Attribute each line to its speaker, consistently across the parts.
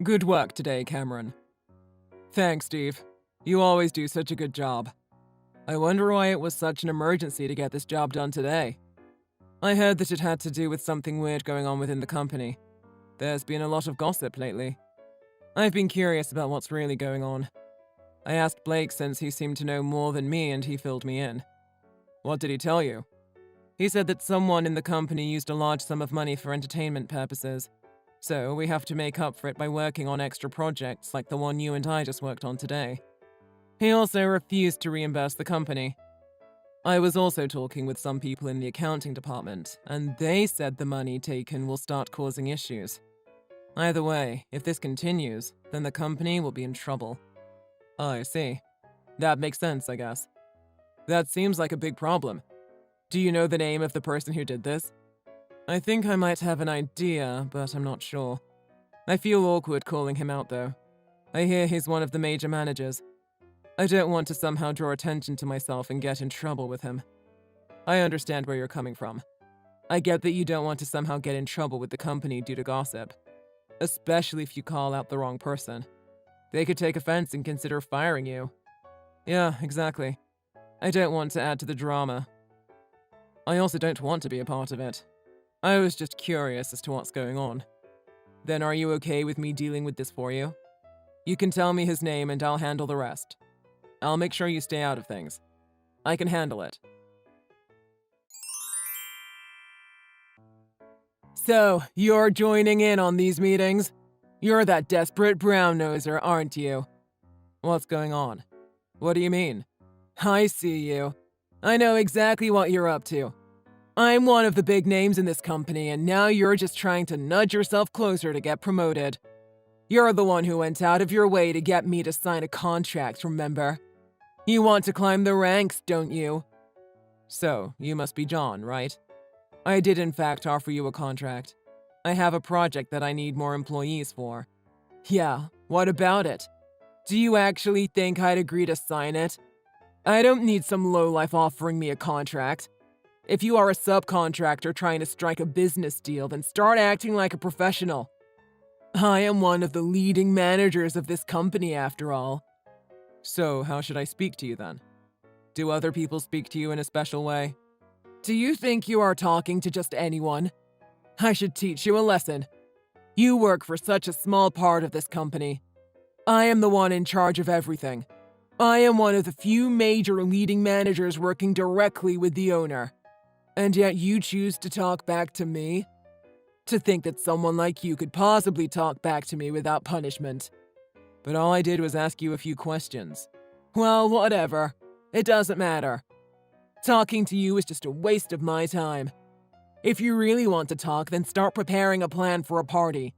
Speaker 1: Good work today, Cameron. Thanks, Steve. You always do such a good job. I wonder why it was such an emergency to get this job done today. I heard that it had to do with something weird going on within the company. There's been a lot of gossip lately. I've been curious about what's really going on. I asked Blake since he seemed to know more than me and he filled me in. What did he tell you? He said that someone in the company used a large sum of money for entertainment purposes. So we have to make up for it by working on extra projects like the one you and I just worked on today. He also refused to reimburse the company. I was also talking with some people in the accounting department, and they said the money taken will start causing issues. Either way, if this continues, then the company will be in trouble. I see. That makes sense, I guess. That seems like a big problem. Do you know the name of the person who did this? I think I might have an idea, but I'm not sure. I feel awkward calling him out, though. I hear he's one of the major managers. I don't want to somehow draw attention to myself and get in trouble with him. I understand where you're coming from. I get that you don't want to somehow get in trouble with the company due to gossip, especially if you call out the wrong person. They could take offense and consider firing you. Yeah, exactly. I don't want to add to the drama. I also don't want to be a part of it. I was just curious as to what's going on. Then are you okay with me dealing with this for you? You can tell me his name and I'll handle the rest. I'll make sure you stay out of things. I can handle it. So, you're joining in on these meetings? You're that desperate brown-noser, aren't you? What's going on? What do you mean? I see you. I know exactly what you're up to. I'm one of the big names in this company, and now you're just trying to nudge yourself closer to get promoted. You're the one who went out of your way to get me to sign a contract, remember? You want to climb the ranks, don't you? So, you must be John, right? I did in fact offer you a contract. I have a project that I need more employees for. Yeah, what about it? Do you actually think I'd agree to sign it? I don't need some lowlife offering me a contract. If you are a subcontractor trying to strike a business deal, then start acting like a professional. I am one of the leading managers of this company, after all. So, how should I speak to you then? Do other people speak to you in a special way? Do you think you are talking to just anyone? I should teach you a lesson. You work for such a small part of this company. I am the one in charge of everything. I am one of the few major leading managers working directly with the owner. And yet you choose to talk back to me? To think that someone like you could possibly talk back to me without punishment. But all I did was ask you a few questions. Well, whatever. It doesn't matter. Talking to you is just a waste of my time. If you really want to talk, then start preparing a plan for a party.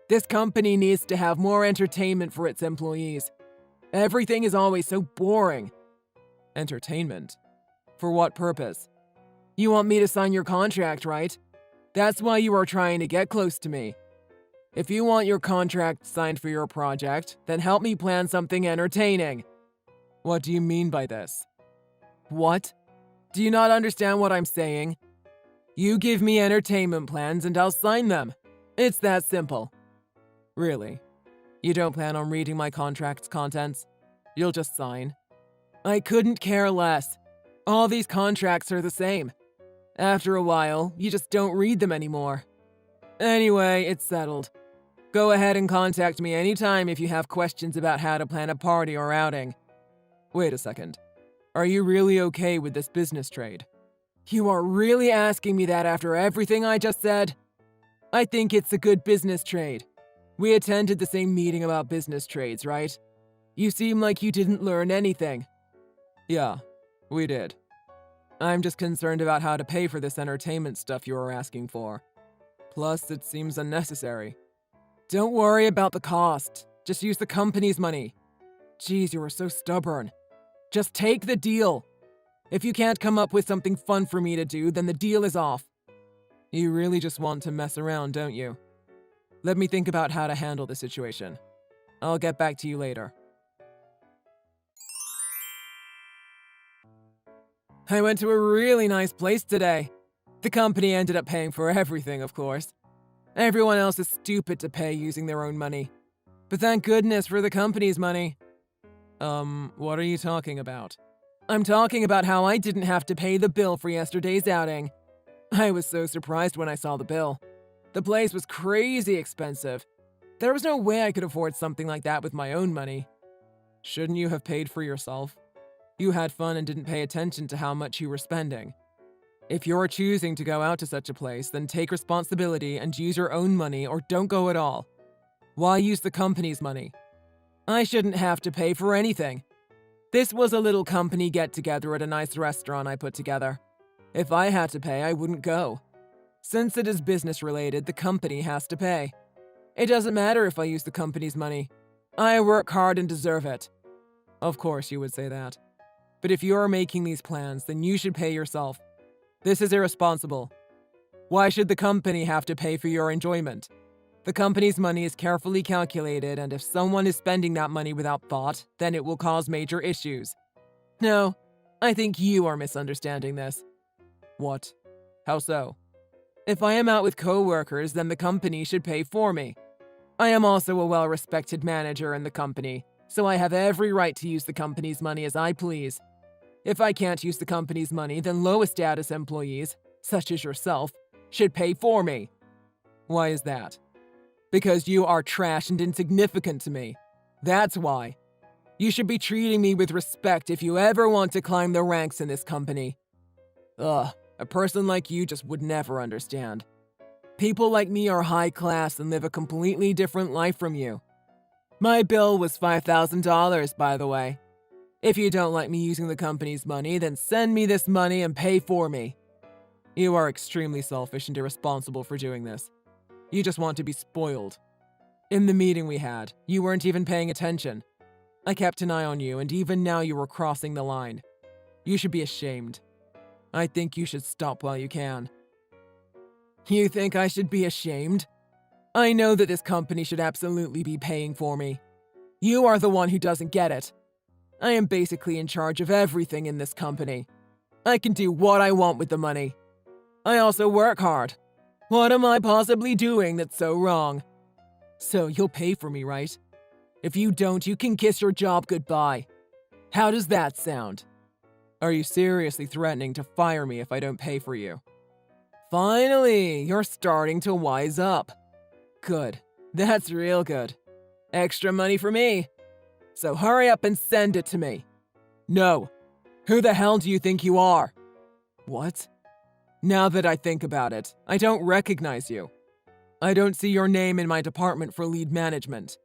Speaker 1: This company needs to have more entertainment for its employees. Everything is always so boring. Entertainment? For what purpose? You want me to sign your contract, right? That's why you are trying to get close to me. If you want your contract signed for your project, then help me plan something entertaining. What do you mean by this? What? Do you not understand what I'm saying? You give me entertainment plans and I'll sign them. It's that simple. Really? You don't plan on reading my contract's contents? You'll just sign? I couldn't care less. All these contracts are the same. After a while, you just don't read them anymore. Anyway, it's settled. Go ahead and contact me anytime if you have questions about how to plan a party or outing. Wait a second. Are you really okay with this business trade? You are really asking me that after everything I just said? I think it's a good business trade. We attended the same meeting about business trades, right? You seem like you didn't learn anything. Yeah, we did. I'm just concerned about how to pay for this entertainment stuff you were asking for. Plus, it seems unnecessary. Don't worry about the cost. Just use the company's money. Geez, you are so stubborn. Just take the deal. If you can't come up with something fun for me to do, then the deal is off. You really just want to mess around, don't you? Let me think about how to handle the situation. I'll get back to you later. I went to a really nice place today. The company ended up paying for everything, of course. Everyone else is stupid to pay using their own money. But thank goodness for the company's money. What are you talking about? I'm talking about how I didn't have to pay the bill for yesterday's outing. I was so surprised when I saw the bill. The place was crazy expensive. There was no way I could afford something like that with my own money. Shouldn't you have paid for yourself? You had fun and didn't pay attention to how much you were spending. If you're choosing to go out to such a place, then take responsibility and use your own money or don't go at all. Why use the company's money? I shouldn't have to pay for anything. This was a little company get-together at a nice restaurant I put together. If I had to pay, I wouldn't go. Since it is business-related, the company has to pay. It doesn't matter if I use the company's money. I work hard and deserve it. Of course you would say that. But if you are making these plans, then you should pay yourself. This is irresponsible. Why should the company have to pay for your enjoyment? The company's money is carefully calculated, and if someone is spending that money without thought, then it will cause major issues. No, I think you are misunderstanding this. What? How so? If I am out with co-workers, then the company should pay for me. I am also a well-respected manager in the company, so I have every right to use the company's money as I please. If I can't use the company's money, then lowest-status employees, such as yourself, should pay for me. Why is that? Because you are trash and insignificant to me. That's why. You should be treating me with respect if you ever want to climb the ranks in this company. Ugh, a person like you just would never understand. People like me are high class and live a completely different life from you. My bill was $5,000, by the way. If you don't like me using the company's money, then send me this money and pay for me. You are extremely selfish and irresponsible for doing this. You just want to be spoiled. In the meeting we had, you weren't even paying attention. I kept an eye on you, and even now you were crossing the line. You should be ashamed. I think you should stop while you can. You think I should be ashamed? I know that this company should absolutely be paying for me. You are the one who doesn't get it. I am basically in charge of everything in this company. I can do what I want with the money. I also work hard. What am I possibly doing that's so wrong? So you'll pay for me, right? If you don't, you can kiss your job goodbye. How does that sound? Are you seriously threatening to fire me if I don't pay for you? Finally, you're starting to wise up. Good. That's real good. Extra money for me. So hurry up and send it to me. No. Who the hell do you think you are? What? Now that I think about it, I don't recognize you. I don't see your name in my department for lead management.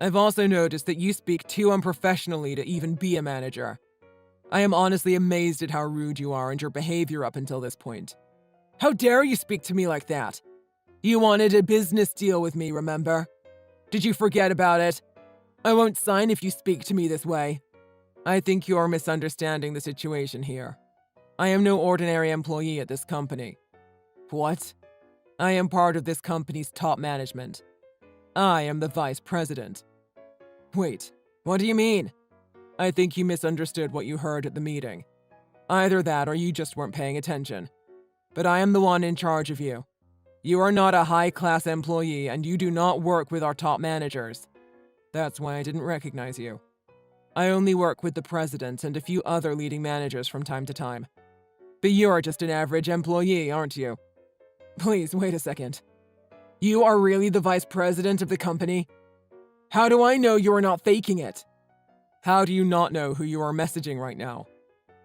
Speaker 1: I've also noticed that you speak too unprofessionally to even be a manager. I am honestly amazed at how rude you are and your behavior up until this point. How dare you speak to me like that? You wanted a business deal with me, remember? Did you forget about it? I won't sign if you speak to me this way. I think you are misunderstanding the situation here. I am no ordinary employee at this company. What? I am part of this company's top management. I am the vice president. Wait, what do you mean? I think you misunderstood what you heard at the meeting. Either that or you just weren't paying attention. But I am the one in charge of you. You are not a high-class employee and you do not work with our top managers. That's why I didn't recognize you. I only work with the president and a few other leading managers from time to time. But you are just an average employee, aren't you? Please, wait a second. You are really the vice president of the company? How do I know you are not faking it? How do you not know who you are messaging right now?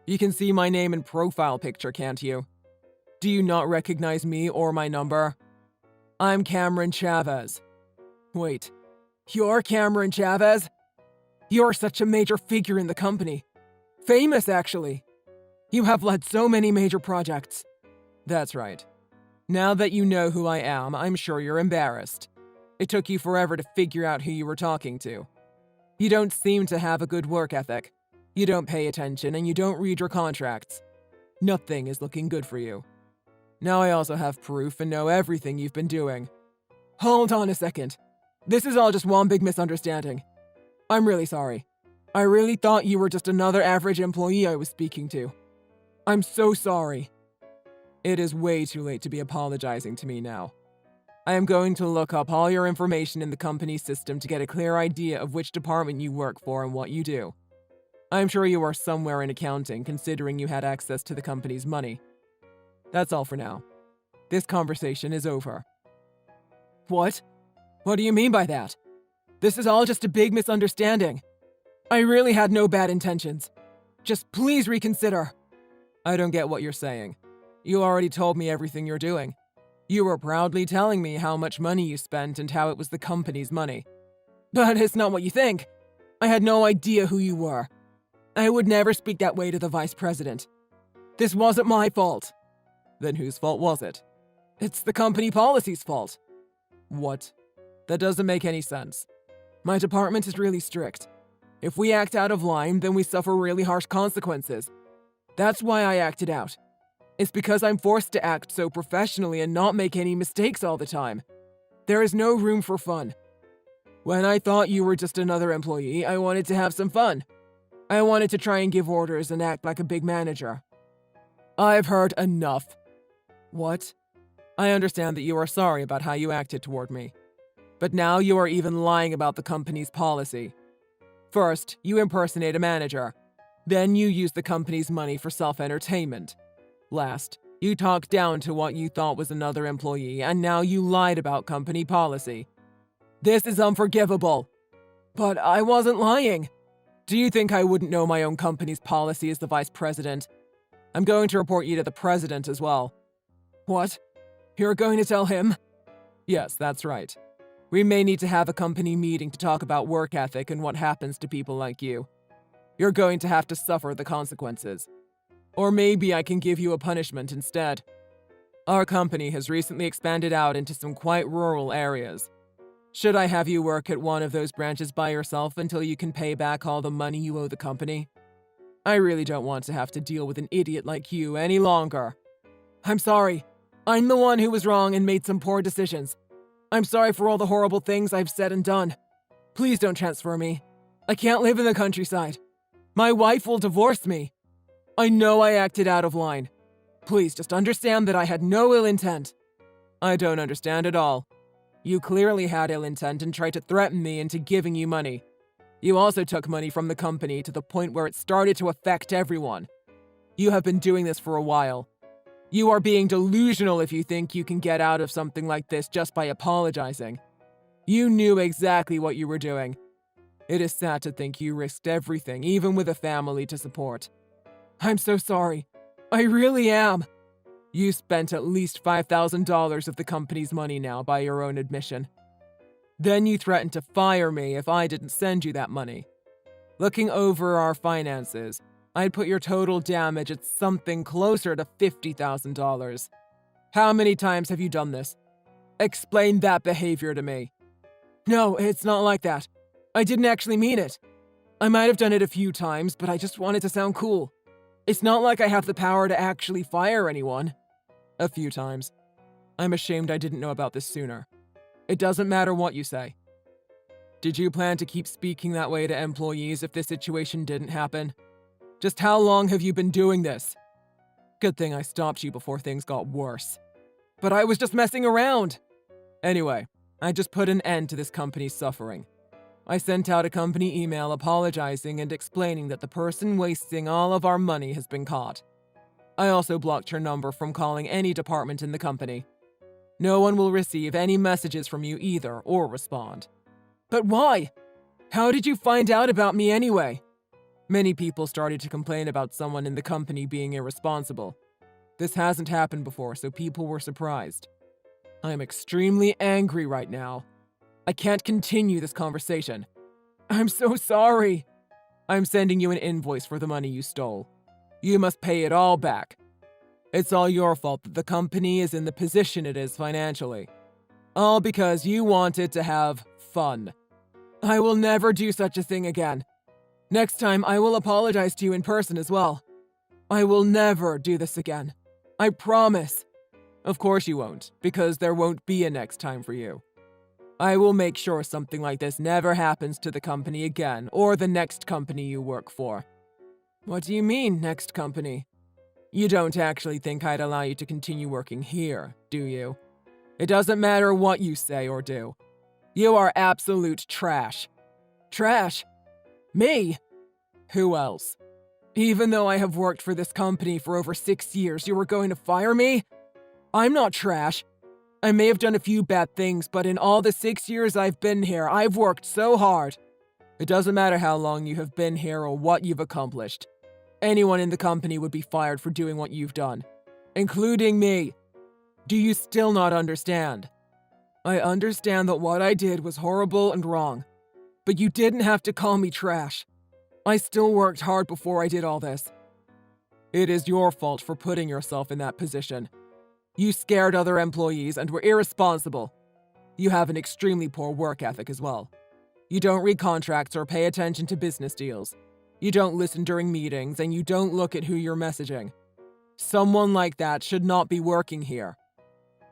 Speaker 1: You can see my name and profile picture, can't you? Do you not recognize me or my number? I'm Cameron Chavez. Wait, you're Cameron Chavez? You're such a major figure in the company. Famous, actually. You have led so many major projects. That's right. Now that you know who I am, I'm sure you're embarrassed. It took you forever to figure out who you were talking to. You don't seem to have a good work ethic. You don't pay attention and you don't read your contracts. Nothing is looking good for you. Now I also have proof and know everything you've been doing. Hold on a second. This is all just one big misunderstanding. I'm really sorry. I really thought you were just another average employee I was speaking to. I'm so sorry. It is way too late to be apologizing to me now. I am going to look up all your information in the company system to get a clear idea of which department you work for and what you do. I'm sure you are somewhere in accounting, considering you had access to the company's money. That's all for now. This conversation is over. What? What do you mean by that? This is all just a big misunderstanding. I really had no bad intentions. Just please reconsider. I don't get what you're saying. You already told me everything you're doing. You were proudly telling me how much money you spent and how it was the company's money. But it's not what you think. I had no idea who you were. I would never speak that way to the vice president. This wasn't my fault. Then whose fault was it? It's the company policy's fault. What? That doesn't make any sense. My department is really strict. If we act out of line, then we suffer really harsh consequences. That's why I acted out. It's because I'm forced to act so professionally and not make any mistakes all the time. There is no room for fun. When I thought you were just another employee, I wanted to have some fun. I wanted to try and give orders and act like a big manager. I've heard enough. What? I understand that you are sorry about how you acted toward me. But now you are even lying about the company's policy. First, you impersonate a manager. Then you use the company's money for self-entertainment. Last, you talked down to what you thought was another employee, and now you lied about company policy. This is unforgivable. But I wasn't lying. Do you think I wouldn't know my own company's policy as the vice president? I'm going to report you to the president as well. What? You're going to tell him? Yes, that's right. We may need to have a company meeting to talk about work ethic and what happens to people like you. You're going to have to suffer the consequences. Or maybe I can give you a punishment instead. Our company has recently expanded out into some quite rural areas. Should I have you work at one of those branches by yourself until you can pay back all the money you owe the company? I really don't want to have to deal with an idiot like you any longer. I'm sorry. I'm the one who was wrong and made some poor decisions. I'm sorry for all the horrible things I've said and done. Please don't transfer me. I can't live in the countryside. My wife will divorce me. I know I acted out of line. Please just understand that I had no ill intent. I don't understand at all. You clearly had ill intent and tried to threaten me into giving you money. You also took money from the company to the point where it started to affect everyone. You have been doing this for a while. You are being delusional if you think you can get out of something like this just by apologizing. You knew exactly what you were doing. It is sad to think you risked everything, even with a family to support. I'm so sorry. I really am. You spent at least $5,000 of the company's money now by your own admission. Then you threatened to fire me if I didn't send you that money. Looking over our finances, I'd put your total damage at something closer to $50,000. How many times have you done this? Explain that behavior to me. No, it's not like that. I didn't actually mean it. I might have done it a few times, but I just wanted to sound cool. It's not like I have the power to actually fire anyone. A few times. I'm ashamed I didn't know about this sooner. It doesn't matter what you say. Did you plan to keep speaking that way to employees if this situation didn't happen? Just how long have you been doing this? Good thing I stopped you before things got worse. But I was just messing around. Anyway, I just put an end to this company's suffering. I sent out a company email apologizing and explaining that the person wasting all of our money has been caught. I also blocked your number from calling any department in the company. No one will receive any messages from you either or respond. But why? How did you find out about me anyway? Many people started to complain about someone in the company being irresponsible. This hasn't happened before, so people were surprised. I am extremely angry right now. I can't continue this conversation. I'm so sorry. I'm sending you an invoice for the money you stole. You must pay it all back. It's all your fault that the company is in the position it is financially. All because you wanted to have fun. I will never do such a thing again. Next time, I will apologize to you in person as well. I will never do this again. I promise. Of course you won't, because there won't be a next time for you. I will make sure something like this never happens to the company again, or the next company you work for. What do you mean, next company? You don't actually think I'd allow you to continue working here, do you? It doesn't matter what you say or do. You are absolute trash. Trash? Me? Who else? Even though I have worked for this company for over 6 years, you were going to fire me? I'm not trash. I may have done a few bad things, but in all the 6 years I've been here, I've worked so hard. It doesn't matter how long you have been here or what you've accomplished. Anyone in the company would be fired for doing what you've done, including me. Do you still not understand? I understand that what I did was horrible and wrong, but you didn't have to call me trash. I still worked hard before I did all this. It is your fault for putting yourself in that position. You scared other employees and were irresponsible. You have an extremely poor work ethic as well. You don't read contracts or pay attention to business deals. You don't listen during meetings, and you don't look at who you're messaging. Someone like that should not be working here.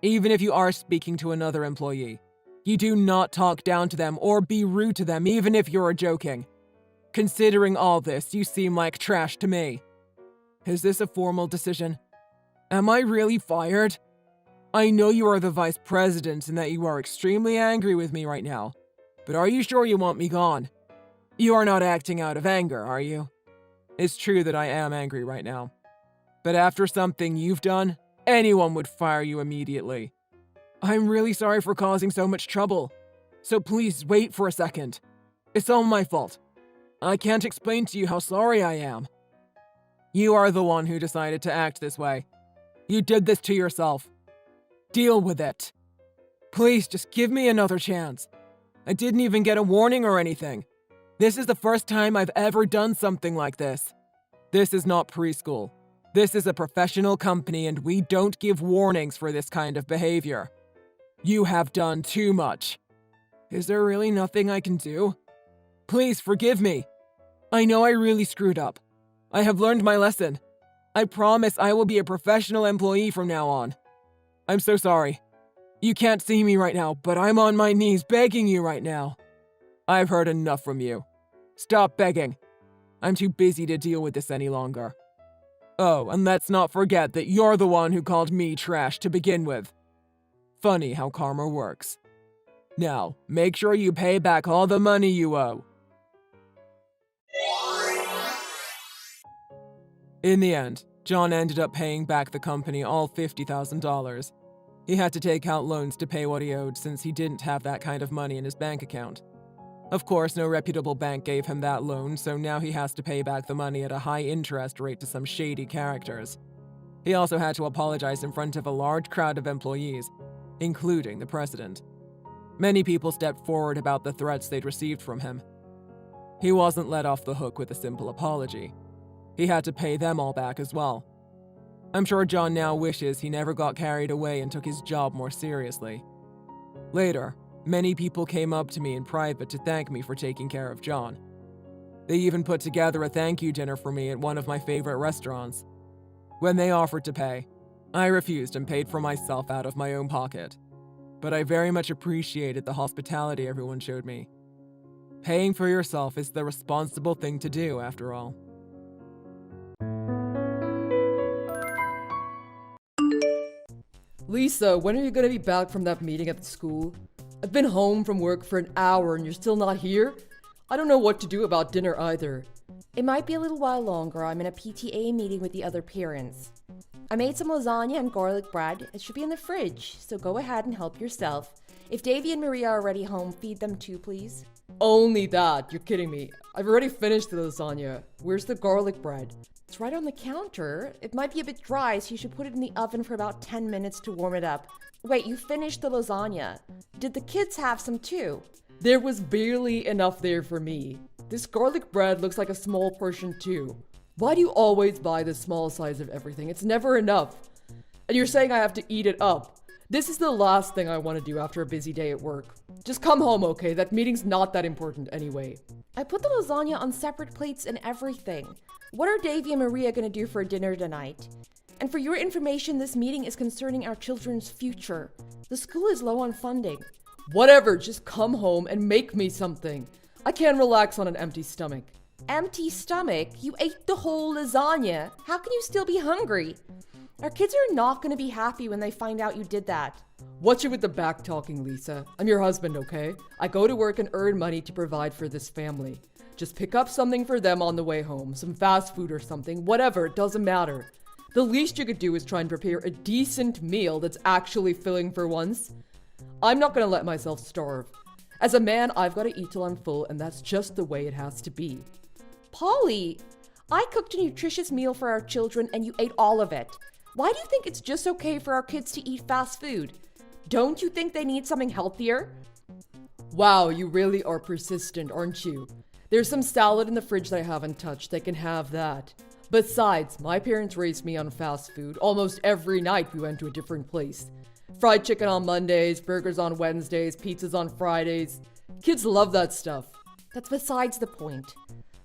Speaker 1: Even if you are speaking to another employee, you do not talk down to them or be rude to them even if you're joking. Considering all this, you seem like trash to me. Is this a formal decision? Am I really fired? I know you are the vice president and that you are extremely angry with me right now, but are you sure you want me gone? You are not acting out of anger, are you? It's true that I am angry right now, but after something you've done, anyone would fire you immediately. I'm really sorry for causing so much trouble, so please wait for a second. It's all my fault. I can't explain to you how sorry I am. You are the one who decided to act this way. You did this to yourself. Deal with it. Please just give me another chance. I didn't even get a warning or anything. This is the first time I've ever done something like this. This is not preschool. This is a professional company and we don't give warnings for this kind of behavior. You have done too much. Is there really nothing I can do? Please forgive me. I know I really screwed up. I have learned my lesson. I promise I will be a professional employee from now on. I'm so sorry. You can't see me right now, but I'm on my knees begging you right now. I've heard enough from you. Stop begging. I'm too busy to deal with this any longer. Oh, and let's not forget that you're the one who called me trash to begin with. Funny how karma works. Now, make sure you pay back all the money you owe. In the end, John ended up paying back the company all $50,000. He had to take out loans to pay what he owed since he didn't have that kind of money in his bank account. Of course, no reputable bank gave him that loan, so now he has to pay back the money at a high interest rate to some shady characters. He also had to apologize in front of a large crowd of employees, including the president. Many people stepped forward about the threats they'd received from him. He wasn't let off the hook with a simple apology. He had to pay them all back as well. I'm sure John now wishes he never got carried away and took his job more seriously. Later, many people came up to me in private to thank me for taking care of John. They even put together a thank you dinner for me at one of my favorite restaurants. When they offered to pay, I refused and paid for myself out of my own pocket. But I very much appreciated the hospitality everyone showed me. Paying for yourself is the responsible thing to do, after all.
Speaker 2: Lisa, when are you gonna be back from that meeting at the school? I've been home from work for an hour and you're still not here? I don't know what to do about dinner either.
Speaker 3: It might be a little while longer. I'm in a PTA meeting with the other parents. I made some lasagna and garlic bread. It should be in the fridge, so go ahead and help yourself. If Davy and Maria are already home, feed them too, please.
Speaker 2: Only that? You're kidding me. I've already finished the lasagna. Where's the garlic bread?
Speaker 3: It's right on the counter. It might be a bit dry, so you should put it in the oven for about 10 minutes to warm it up. Wait, you finished the lasagna. Did the kids have some too?
Speaker 2: There was barely enough there for me. This garlic bread looks like a small portion too. Why do you always buy the small size of everything? It's never enough. And you're saying I have to eat it up. This is the last thing I want to do after a busy day at work. Just come home, okay? That meeting's not that important anyway.
Speaker 3: I put the lasagna on separate plates and everything. What are Davy and Maria gonna do for dinner tonight? And for your information, this meeting is concerning our children's future. The school is low on funding.
Speaker 2: Whatever, just come home and make me something. I can't relax on an empty stomach.
Speaker 3: Empty stomach? You ate the whole lasagna. How can you still be hungry? Our kids are not gonna be happy when they find out you did that.
Speaker 2: Watch it with the back talking, Lisa. I'm your husband, okay? I go to work and earn money to provide for this family. Just pick up something for them on the way home, some fast food or something, whatever, it doesn't matter. The least you could do is try and prepare a decent meal that's actually filling for once. I'm not gonna let myself starve. As a man, I've gotta eat till I'm full, and that's just the way it has to be.
Speaker 3: Polly, I cooked a nutritious meal for our children and you ate all of it. Why do you think it's just okay for our kids to eat fast food? Don't you think they need something healthier?
Speaker 2: Wow, you really are persistent, aren't you? There's some salad in the fridge that I haven't touched. They can have that. Besides, my parents raised me on fast food. Almost every night we went to a different place. Fried chicken on Mondays, burgers on Wednesdays, pizzas on Fridays. Kids love that stuff.
Speaker 3: That's besides the point.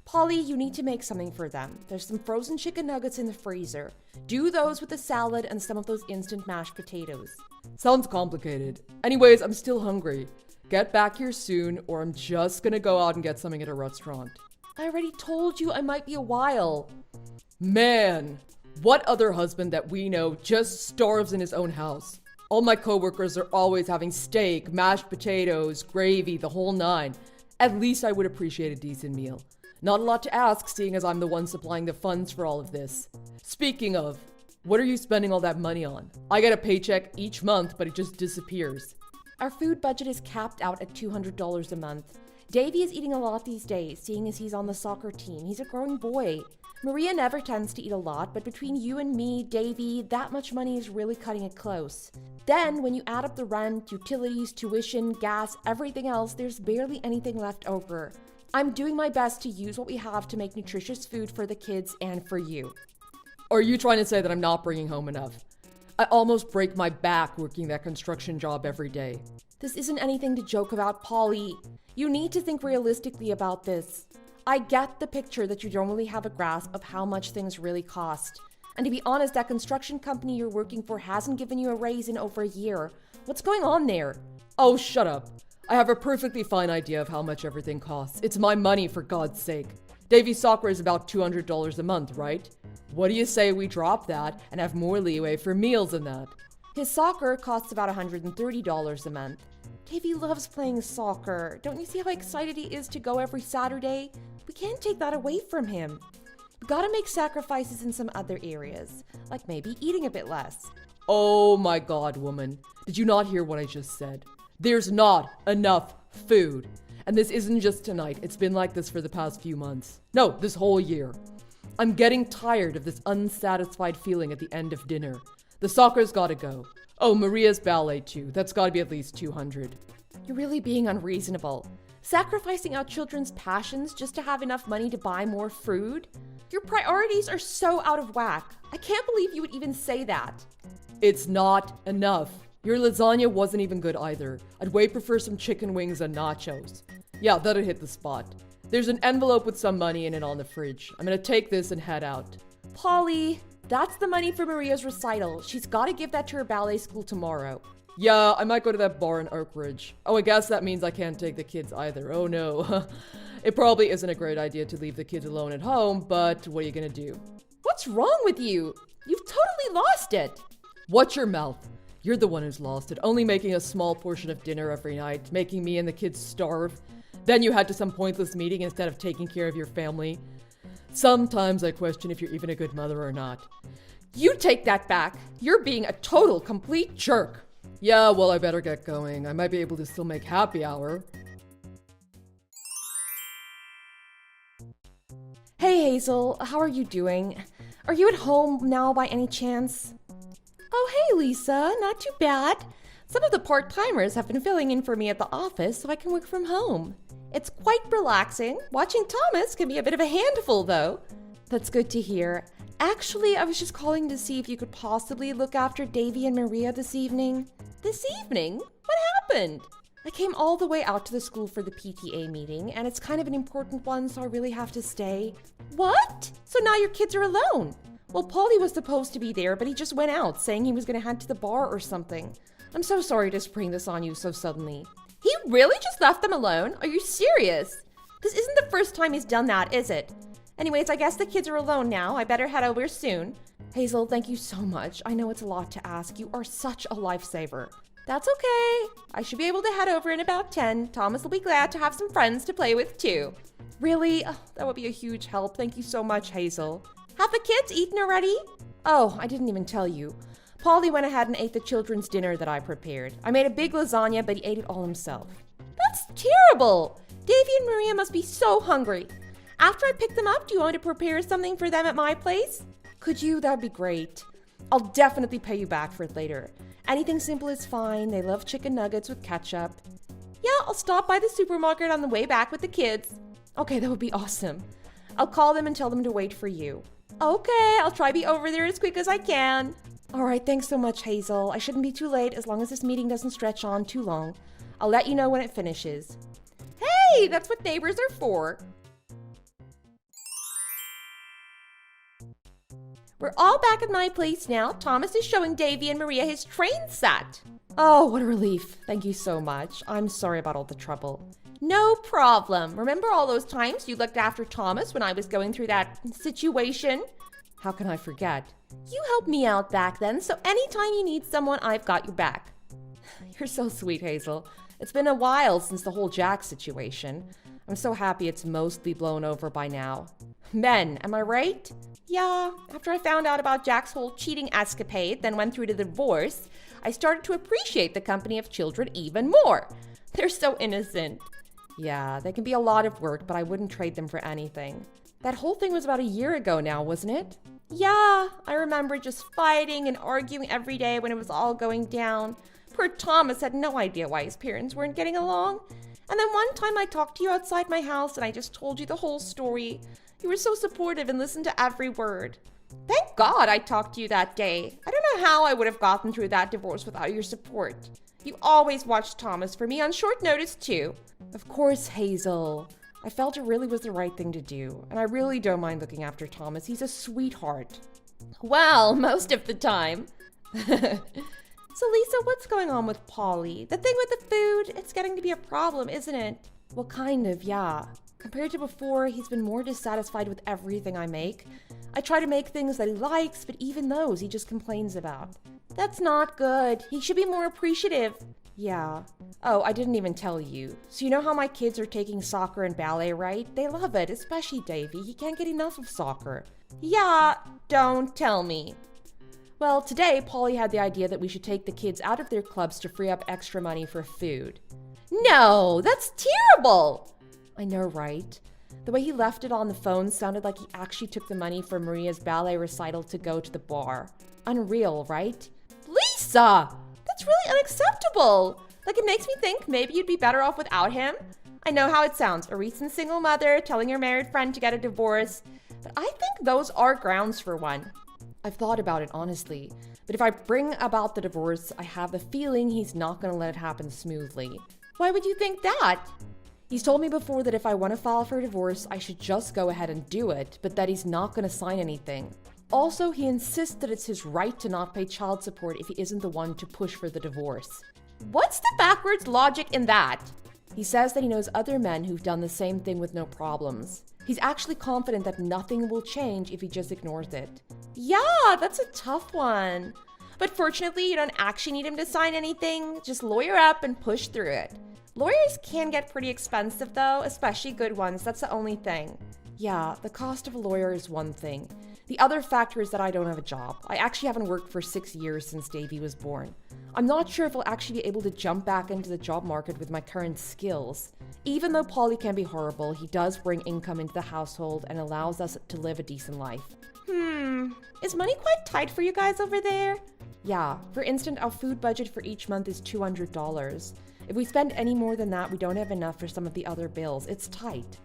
Speaker 3: Polly, you need to make something for them. There's some frozen chicken nuggets in the freezer. Do those with the salad and some of those instant mashed potatoes.
Speaker 2: Sounds complicated. Anyways, I'm still hungry. Get back here soon, or I'm just gonna go out and get something at a restaurant.
Speaker 3: I already told you I might be a while.
Speaker 2: Man, what other husband that we know just starves in his own house? All my coworkers are always having steak, mashed potatoes, gravy, the whole nine. At least I would appreciate a decent meal. Not a lot to ask, seeing as I'm the one supplying the funds for all of this. Speaking of, what are you spending all that money on? I get a paycheck each month, but it just disappears.
Speaker 3: Our food budget is capped out at $200 a month. Davy is eating a lot these days, seeing as he's on the soccer team. He's a growing boy. Maria never tends to eat a lot, but between you and me, Davy, that much money is really cutting it close. Then, when you add up the rent, utilities, tuition, gas, everything else, there's barely anything left over. I'm doing my best to use what we have to make nutritious food for the kids and for you.
Speaker 2: Are you trying to say that I'm not bringing home enough? I almost break my back working that construction job every day.
Speaker 3: This isn't anything to joke about, Polly. You need to think realistically about this. I get the picture that you don't really have a grasp of how much things really cost. And to be honest, that construction company you're working for hasn't given you a raise in over a year. What's going on there?
Speaker 2: Oh, shut up. I have a perfectly fine idea of how much everything costs. It's my money, for God's sake. Davy's soccer is about $200 a month, right? What do you say we drop that and have more leeway for meals than that?
Speaker 3: His soccer costs about $130 a month. Davy loves playing soccer. Don't you see how excited he is to go every Saturday? We can't take that away from him. We gotta make sacrifices in some other areas, like maybe eating a bit less.
Speaker 2: Oh my God, woman. Did you not hear what I just said? There's not enough food. And this isn't just tonight. It's been like this for the past few months. No, this whole year. I'm getting tired of this unsatisfied feeling at the end of dinner. The soccer's gotta go. Oh, Maria's ballet too. That's gotta be at least $200.
Speaker 3: You're really being unreasonable. Sacrificing our children's passions just to have enough money to buy more food? Your priorities are so out of whack. I can't believe you would even say that.
Speaker 2: It's not enough. Your lasagna wasn't even good either. I'd way prefer some chicken wings and nachos. Yeah, that'd hit the spot. There's an envelope with some money in it on the fridge. I'm gonna take this and head out.
Speaker 3: Polly, that's the money for Maria's recital. She's gotta give that to her ballet school tomorrow.
Speaker 2: Yeah, I might go to that bar in Oak Ridge. Oh, I guess that means I can't take the kids either. Oh no. It probably isn't a great idea to leave the kids alone at home, but what are you gonna do?
Speaker 3: What's wrong with you? You've totally lost it.
Speaker 2: Watch your mouth. You're the one who's lost it, only making a small portion of dinner every night, making me and the kids starve. Then you head to some pointless meeting instead of taking care of your family. Sometimes I question if you're even a good mother or not.
Speaker 3: You take that back. You're being a total, complete jerk.
Speaker 2: Yeah, well, I better get going. I might be able to still make happy hour.
Speaker 3: Hey, Hazel. How are you doing? Are you at home now by any chance? Oh, hey, Lisa. Not too bad. Some of the part-timers have been filling in for me at the office so I can work from home. It's quite relaxing. Watching Thomas can be a bit of a handful, though. That's good to hear. Actually, I was just calling to see if you could possibly look after Davy and Maria this evening. This evening? What happened? I came all the way out to the school for the PTA meeting, and it's kind of an important one, so I really have to stay. What? So now your kids are alone? Well, Paulie was supposed to be there, but he just went out, saying he was going to head to the bar or something. I'm so sorry to spring this on you so suddenly. He really just left them alone? Are you serious? This isn't the first time he's done that, is it? Anyways, I guess the kids are alone now. I better head over soon. Hazel, thank you so much. I know it's a lot to ask. You are such a lifesaver. That's okay. I should be able to head over in about 10. Thomas will be glad to have some friends to play with too. Really? Oh, that would be a huge help. Thank you so much, Hazel. Have the kids eaten already? Oh, I didn't even tell you. Paulie went ahead and ate the children's dinner that I prepared. I made a big lasagna, but he ate it all himself. That's terrible! Davy and Maria must be so hungry. After I pick them up, do you want to prepare something for them at my place? Could you? That'd be great. I'll definitely pay you back for it later. Anything simple is fine. They love chicken nuggets with ketchup. Yeah, I'll stop by the supermarket on the way back with the kids. Okay, that would be awesome. I'll call them and tell them to wait for you. Okay, I'll try to be over there as quick as I can. All right, thanks so much, Hazel. I shouldn't be too late as long as this meeting doesn't stretch on too long. I'll let you know when it finishes. Hey, that's what neighbors are for. We're all back at my place now. Thomas is showing Davy and Maria his train set. Oh, what a relief. Thank you so much. I'm sorry about all the trouble. No problem. Remember all those times you looked after Thomas when I was going through that situation? How can I forget? You helped me out back then, so anytime you need someone, I've got your back. You're so sweet, Hazel. It's been a while since the whole Jack situation. I'm so happy it's mostly blown over by now. Men, am I right? Yeah, after I found out about Jack's whole cheating escapade, then went through the divorce, I started to appreciate the company of children even more. They're so innocent. Yeah, they can be a lot of work, but I wouldn't trade them for anything. That whole thing was about a year ago now, wasn't it? Yeah, I remember just fighting and arguing every day when it was all going down. Poor Thomas had no idea why his parents weren't getting along. And then one time I talked to you outside my house and I just told you the whole story. You were so supportive and listened to every word. Thank God I talked to you that day. I don't know how I would have gotten through that divorce without your support. You always watched Thomas for me on short notice too. Of course, Hazel. I felt it really was the right thing to do, and I really don't mind looking after Thomas. He's a sweetheart. Well, most of the time. So Lisa, what's going on with Paulie? The thing with the food, it's getting to be a problem, isn't it? Well, kind of, yeah. Compared to before, he's been more dissatisfied with everything I make. I try to make things that he likes, but even those he just complains about. That's not good. He should be more appreciative. Yeah. Oh, I didn't even tell you. So you know how my kids are taking soccer and ballet, right? They love it, especially Davy. He can't get enough of soccer. Yeah, don't tell me. Well, today, Paulie had the idea that we should take the kids out of their clubs to free up extra money for food. No, that's terrible! I know, right? The way he left it on the phone sounded like he actually took the money for Maria's ballet recital to go to the bar. Unreal, right? Lisa! That's really unacceptable! Like, it makes me think maybe you'd be better off without him. I know how it sounds, a recent single mother telling her married friend to get a divorce, but I think those are grounds for one. I've thought about it, honestly, but if I bring about the divorce, I have the feeling he's not going to let it happen smoothly. Why would you think that? He's told me before that if I want to file for a divorce, I should just go ahead and do it, but that he's not going to sign anything. Also, he insists that it's his right to not pay child support if he isn't the one to push for the divorce. What's the backwards logic in that? He says that he knows other men who've done the same thing with no problems. He's actually confident that nothing will change if he just ignores it. Yeah, that's a tough one. But fortunately, you don't actually need him to sign anything. Just lawyer up and push through it. Lawyers can get pretty expensive though, especially good ones. That's the only thing. Yeah, the cost of a lawyer is one thing. The other factor is that I don't have a job. I actually haven't worked for 6 years since Davy was born. I'm not sure if I'll actually be able to jump back into the job market with my current skills. Even though Paulie can be horrible, he does bring income into the household and allows us to live a decent life. Is money quite tight for you guys over there? Yeah, for instance, our food budget for each month is $200. If we spend any more than that, we don't have enough for some of the other bills. It's tight.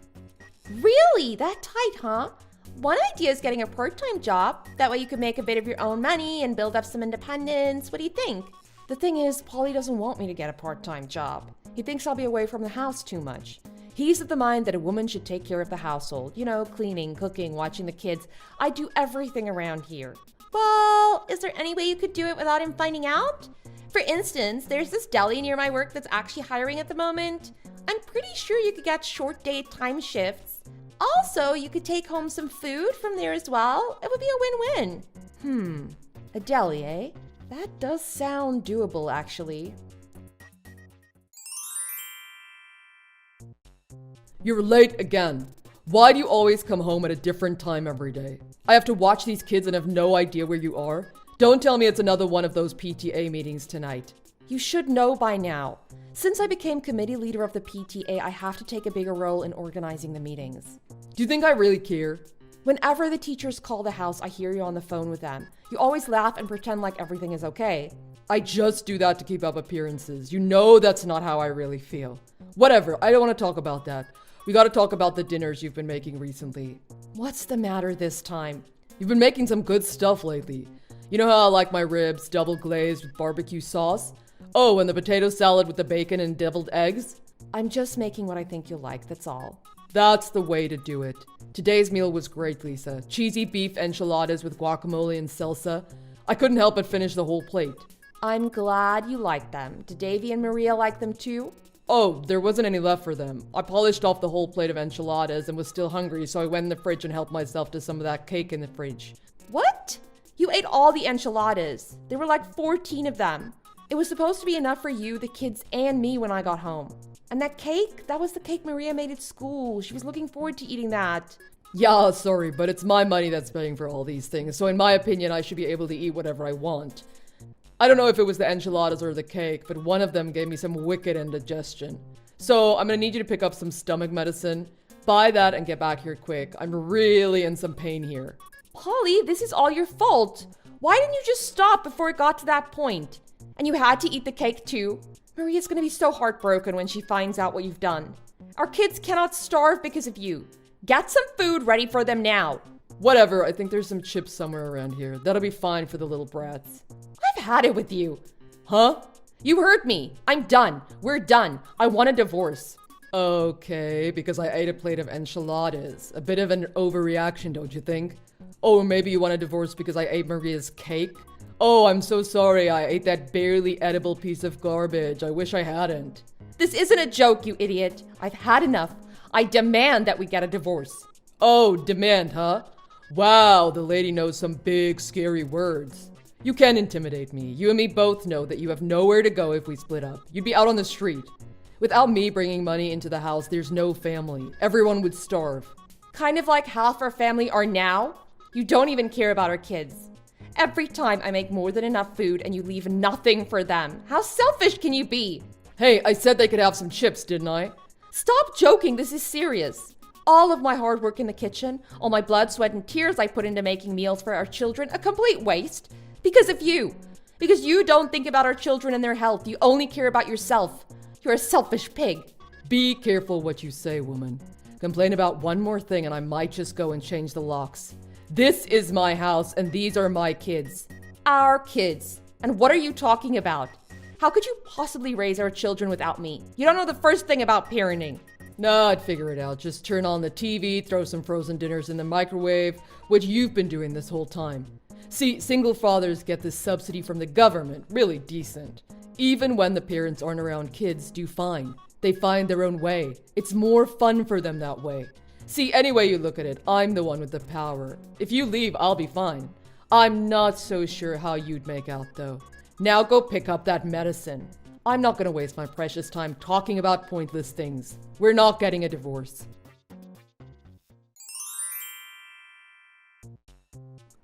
Speaker 3: Really? That tight, huh? One idea is getting a part-time job. That way you could make a bit of your own money and build up some independence. What do you think? The thing is, Paulie doesn't want me to get a part-time job. He thinks I'll be away from the house too much. He's of the mind that a woman should take care of the household. You know, cleaning, cooking, watching the kids. I do everything around here. Well, is there any way you could do it without him finding out? For instance, there's this deli near my work that's actually hiring at the moment. I'm pretty sure you could get short day time shifts. Also, you could take home some food from there as well. It would be a win-win. A deli, eh? That does sound doable, actually.
Speaker 2: You're late again. Why do you always come home at a different time every day? I have to watch these kids and have no idea where you are. Don't tell me it's another one of those PTA meetings tonight.
Speaker 3: You should know by now. Since I became committee leader of the PTA, I have to take a bigger role in organizing the meetings.
Speaker 2: Do you think I really care?
Speaker 3: Whenever the teachers call the house, I hear you on the phone with them. You always laugh and pretend like everything is okay.
Speaker 2: I just do that to keep up appearances. You know that's not how I really feel. Whatever, I don't want to talk about that. We gotta talk about the dinners you've been making recently.
Speaker 3: What's the matter this time?
Speaker 2: You've been making some good stuff lately. You know how I like my ribs double glazed with barbecue sauce? Oh, and the potato salad with the bacon and deviled eggs?
Speaker 3: I'm just making what I think you'll like, that's all.
Speaker 2: That's the way to do it. Today's meal was great, Lisa. Cheesy beef enchiladas with guacamole and salsa. I couldn't help but finish the whole plate.
Speaker 3: I'm glad you like them. Did Davy and Maria like them too?
Speaker 2: Oh, there wasn't any left for them. I polished off the whole plate of enchiladas and was still hungry, so I went in the fridge and helped myself to some of that cake in the fridge.
Speaker 3: What? You ate all the enchiladas. There were like 14 of them. It was supposed to be enough for you, the kids, and me when I got home. And that cake? That was the cake Maria made at school. She was looking forward to eating that.
Speaker 2: Yeah, sorry, but it's my money that's paying for all these things, so in my opinion, I should be able to eat whatever I want. I don't know if it was the enchiladas or the cake, but one of them gave me some wicked indigestion. So I'm gonna need you to pick up some stomach medicine, buy that, and get back here quick. I'm really in some pain here.
Speaker 3: Polly, this is all your fault. Why didn't you just stop before it got to that point? And you had to eat the cake too? Maria's gonna be so heartbroken when she finds out what you've done. Our kids cannot starve because of you. Get some food ready for them now.
Speaker 2: Whatever, I think there's some chips somewhere around here. That'll be fine for the little brats.
Speaker 3: I've had it with you.
Speaker 2: Huh?
Speaker 3: You heard me. I'm done. We're done. I want a divorce.
Speaker 2: Okay, because I ate a plate of enchiladas. A bit of an overreaction, don't you think? Oh, maybe you want a divorce because I ate Maria's cake? Oh, I'm so sorry. I ate that barely edible piece of garbage. I wish I hadn't.
Speaker 3: This isn't a joke, you idiot. I've had enough. I demand that we get a divorce.
Speaker 2: Oh, demand, huh? Wow, the lady knows some big, scary words. You can intimidate me. You and me both know that you have nowhere to go if we split up. You'd be out on the street. Without me bringing money into the house, there's no family. Everyone would starve.
Speaker 3: Kind of like half our family are now? You don't even care about our kids. Every time I make more than enough food and you leave nothing for them. How selfish can you be?
Speaker 2: Hey, I said they could have some chips, didn't I?
Speaker 3: Stop joking, this is serious. All of my hard work in the kitchen, all my blood, sweat, and tears I put into making meals for our children, a complete waste. Because of you. Because you don't think about our children and their health. You only care about yourself. You're a selfish pig.
Speaker 2: Be careful what you say, woman. Complain about one more thing and I might just go and change the locks. This is my house and these are my kids.
Speaker 3: Our kids. And what are you talking about? How could you possibly raise our children without me? You don't know the first thing about parenting.
Speaker 2: Nah, I'd figure it out. Just turn on the TV, throw some frozen dinners in the microwave, which you've been doing this whole time. See, single fathers get this subsidy from the government, really decent. Even when the parents aren't around, kids do fine. They find their own way. It's more fun for them that way. See, any way you look at it, I'm the one with the power. If you leave, I'll be fine. I'm not so sure how you'd make out, though. Now go pick up that medicine. I'm not gonna waste my precious time talking about pointless things. We're not getting a divorce.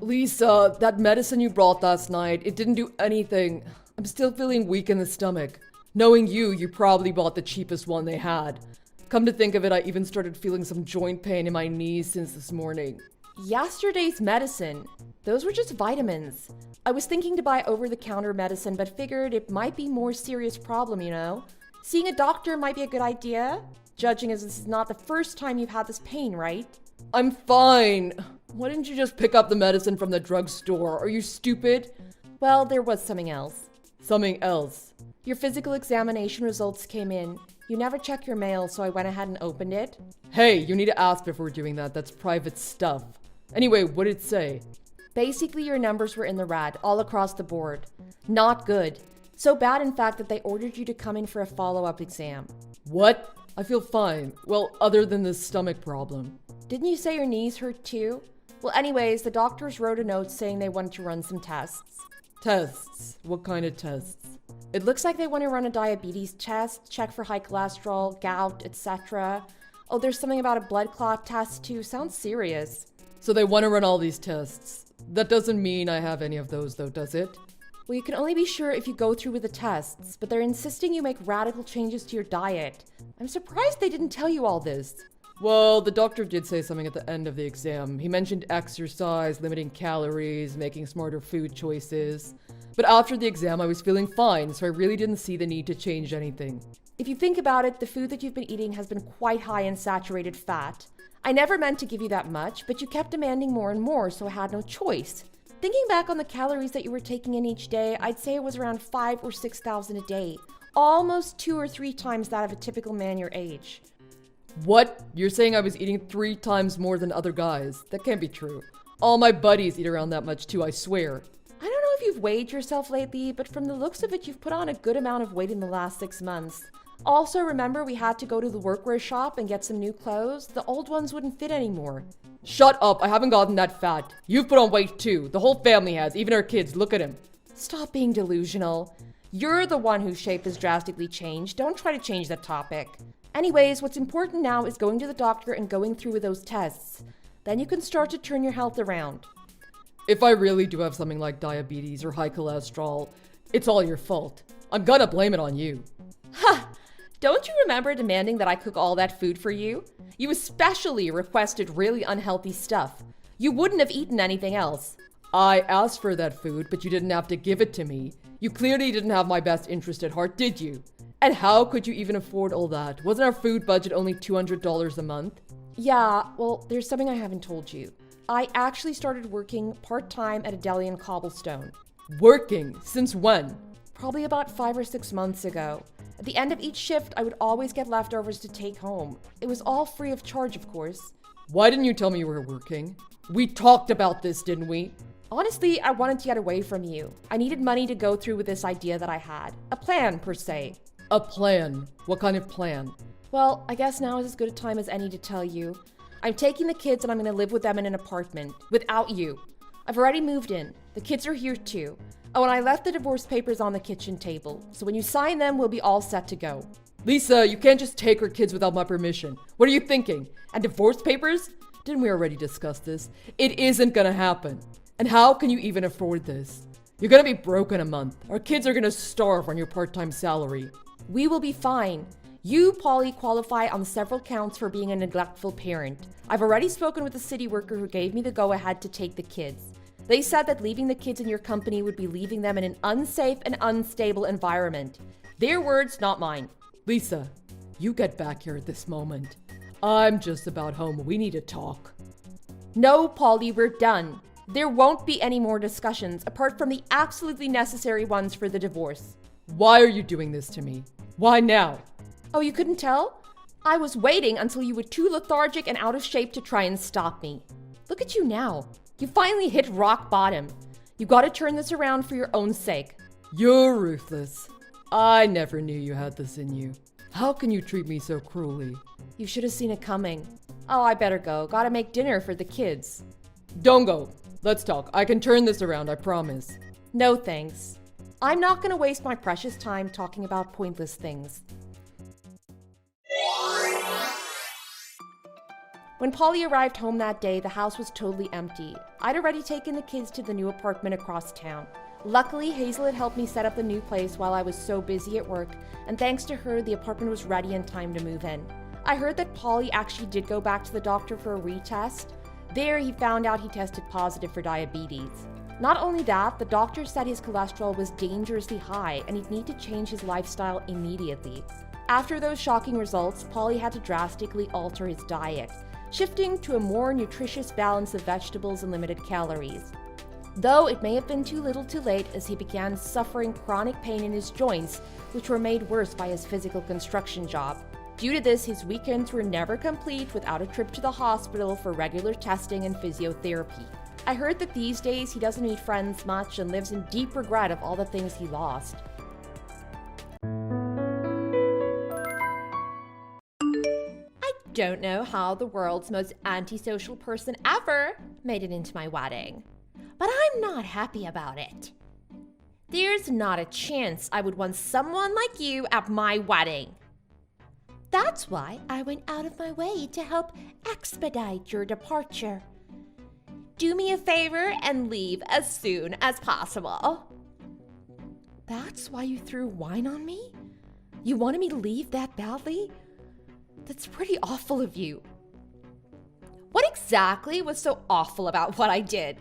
Speaker 2: Lisa, that medicine you brought last night, it didn't do anything. I'm still feeling weak in the stomach. Knowing you probably bought the cheapest one they had. Come to think of it, I even started feeling some joint pain in my knees since this morning.
Speaker 3: Yesterday's medicine. Those were just vitamins. I was thinking to buy over-the-counter medicine, but figured it might be a more serious problem, you know? Seeing a doctor might be a good idea, judging as this is not the first time you've had this pain, right?
Speaker 2: I'm fine. Why didn't you just pick up the medicine from the drugstore? Are you stupid?
Speaker 3: Well, there was something else.
Speaker 2: Something else.
Speaker 3: Your physical examination results came in. You never check your mail, so I went ahead and opened it.
Speaker 2: Hey, you need to ask before doing that. That's private stuff. Anyway, what did it say?
Speaker 3: Basically, your numbers were in the red, all across the board. Not good. So bad, in fact, that they ordered you to come in for a follow-up exam.
Speaker 2: What? I feel fine. Well, other than this stomach problem.
Speaker 3: Didn't you say your knees hurt too? Well, anyways, the doctors wrote a note saying they wanted to run some tests.
Speaker 2: Tests? What kind of tests?
Speaker 3: It looks like they want to run a diabetes test, check for high cholesterol, gout, etc. Oh, there's something about a blood clot test too. Sounds serious.
Speaker 2: So they want to run all these tests. That doesn't mean I have any of those though, does it?
Speaker 3: Well, you can only be sure if you go through with the tests, but they're insisting you make radical changes to your diet. I'm surprised they didn't tell you all this.
Speaker 2: Well, the doctor did say something at the end of the exam. He mentioned exercise, limiting calories, making smarter food choices. But after the exam, I was feeling fine, so I really didn't see the need to change anything.
Speaker 3: If you think about it, the food that you've been eating has been quite high in saturated fat. I never meant to give you that much, but you kept demanding more and more, so I had no choice. Thinking back on the calories that you were taking in each day, I'd say it was around 5,000 or 6,000 a day. Almost 2 or 3 times that of a typical man your age.
Speaker 2: What? You're saying I was eating 3 times more than other guys? That can't be true. All my buddies eat around that much too, I swear.
Speaker 3: I don't know if you've weighed yourself lately, but from the looks of it, you've put on a good amount of weight in the last 6 months. Also, remember we had to go to the workwear shop and get some new clothes? The old ones wouldn't fit anymore.
Speaker 2: Shut up, I haven't gotten that fat. You've put on weight too. The whole family has, even our kids. Look at him.
Speaker 3: Stop being delusional. You're the one whose shape has drastically changed. Don't try to change that topic. Anyways, what's important now is going to the doctor and going through with those tests. Then you can start to turn your health around.
Speaker 2: If I really do have something like diabetes or high cholesterol, it's all your fault. I'm gonna blame it on you.
Speaker 3: Ha! Don't you remember demanding that I cook all that food for you? You especially requested really unhealthy stuff. You wouldn't have eaten anything else.
Speaker 2: I asked for that food, but you didn't have to give it to me. You clearly didn't have my best interest at heart, did you? And how could you even afford all that? Wasn't our food budget only $200 a month?
Speaker 3: Yeah, well, there's something I haven't told you. I actually started working part-time at a deli in Cobblestone.
Speaker 2: Working? Since when?
Speaker 3: Probably about 5 or 6 months ago. At the end of each shift, I would always get leftovers to take home. It was all free of charge, of course.
Speaker 2: Why didn't you tell me you were working? We talked about this, didn't we?
Speaker 3: Honestly, I wanted to get away from you. I needed money to go through with this idea that I had. A plan, per se.
Speaker 2: A plan? What kind of plan?
Speaker 3: Well, I guess now is as good a time as any to tell you. I'm taking the kids and I'm going to live with them in an apartment. Without you. I've already moved in. The kids are here too. Oh, and I left the divorce papers on the kitchen table. So when you sign them, we'll be all set to go.
Speaker 2: Lisa, you can't just take her kids without my permission. What are you thinking? And divorce papers? Didn't we already discuss this? It isn't gonna happen. And how can you even afford this? You're gonna be broke in a month. Our kids are gonna starve on your part-time salary.
Speaker 3: We will be fine. You, Polly, qualify on several counts for being a neglectful parent. I've already spoken with the city worker who gave me the go-ahead to take the kids. They said that leaving the kids in your company would be leaving them in an unsafe and unstable environment. Their words, not mine.
Speaker 2: Lisa, you get back here at this moment. I'm just about home. We need to talk.
Speaker 3: No, Polly, we're done. There won't be any more discussions apart from the absolutely necessary ones for the divorce.
Speaker 2: Why are you doing this to me? Why now?
Speaker 3: Oh, you couldn't tell? I was waiting until you were too lethargic and out of shape to try and stop me. Look at you now. You finally hit rock bottom. You gotta turn this around for your own sake.
Speaker 2: You're ruthless. I never knew you had this in you. How can you treat me so cruelly?
Speaker 3: You should have seen it coming. Oh, I better go. Gotta make dinner for the kids.
Speaker 2: Don't go. Let's talk. I can turn this around, I promise.
Speaker 3: No thanks. I'm not gonna waste my precious time talking about pointless things. When Polly arrived home that day, the house was totally empty. I'd already taken the kids to the new apartment across town. Luckily, Hazel had helped me set up the new place while I was so busy at work, and thanks to her, the apartment was ready in time to move in. I heard that Polly actually did go back to the doctor for a retest. There, he found out he tested positive for diabetes. Not only that, the doctor said his cholesterol was dangerously high and he'd need to change his lifestyle immediately. After those shocking results, Polly had to drastically alter his diet, shifting to a more nutritious balance of vegetables and limited calories. Though it may have been too little too late as he began suffering chronic pain in his joints, which were made worse by his physical construction job. Due to this, his weekends were never complete without a trip to the hospital for regular testing and physiotherapy. I heard that these days he doesn't meet friends much and lives in deep regret of all the things he lost. I don't know how the world's most antisocial person ever made it into my wedding, but I'm not happy about it. There's not a chance I would want someone like you at my wedding. That's why I went out of my way to help expedite your departure. Do me a favor and leave as soon as possible. That's why you threw wine on me? You wanted me to leave that badly? That's pretty awful of you. What exactly was so awful about what I did?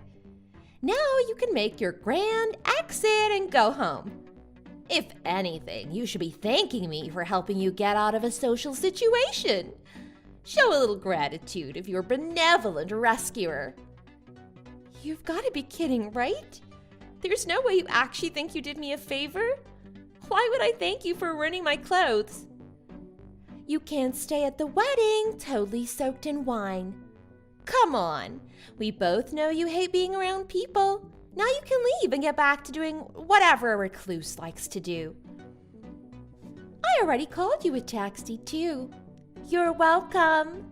Speaker 3: Now you can make your grand exit and go home. If anything, you should be thanking me for helping you get out of a social situation. Show a little gratitude of your benevolent rescuer. You've got to be kidding, right? There's no way you actually think you did me a favor? Why would I thank you for ruining my clothes? You can't stay at the wedding totally soaked in wine. Come on, we both know you hate being around people. Now you can leave and get back to doing whatever a recluse likes to do. I already called you a taxi too. You're welcome.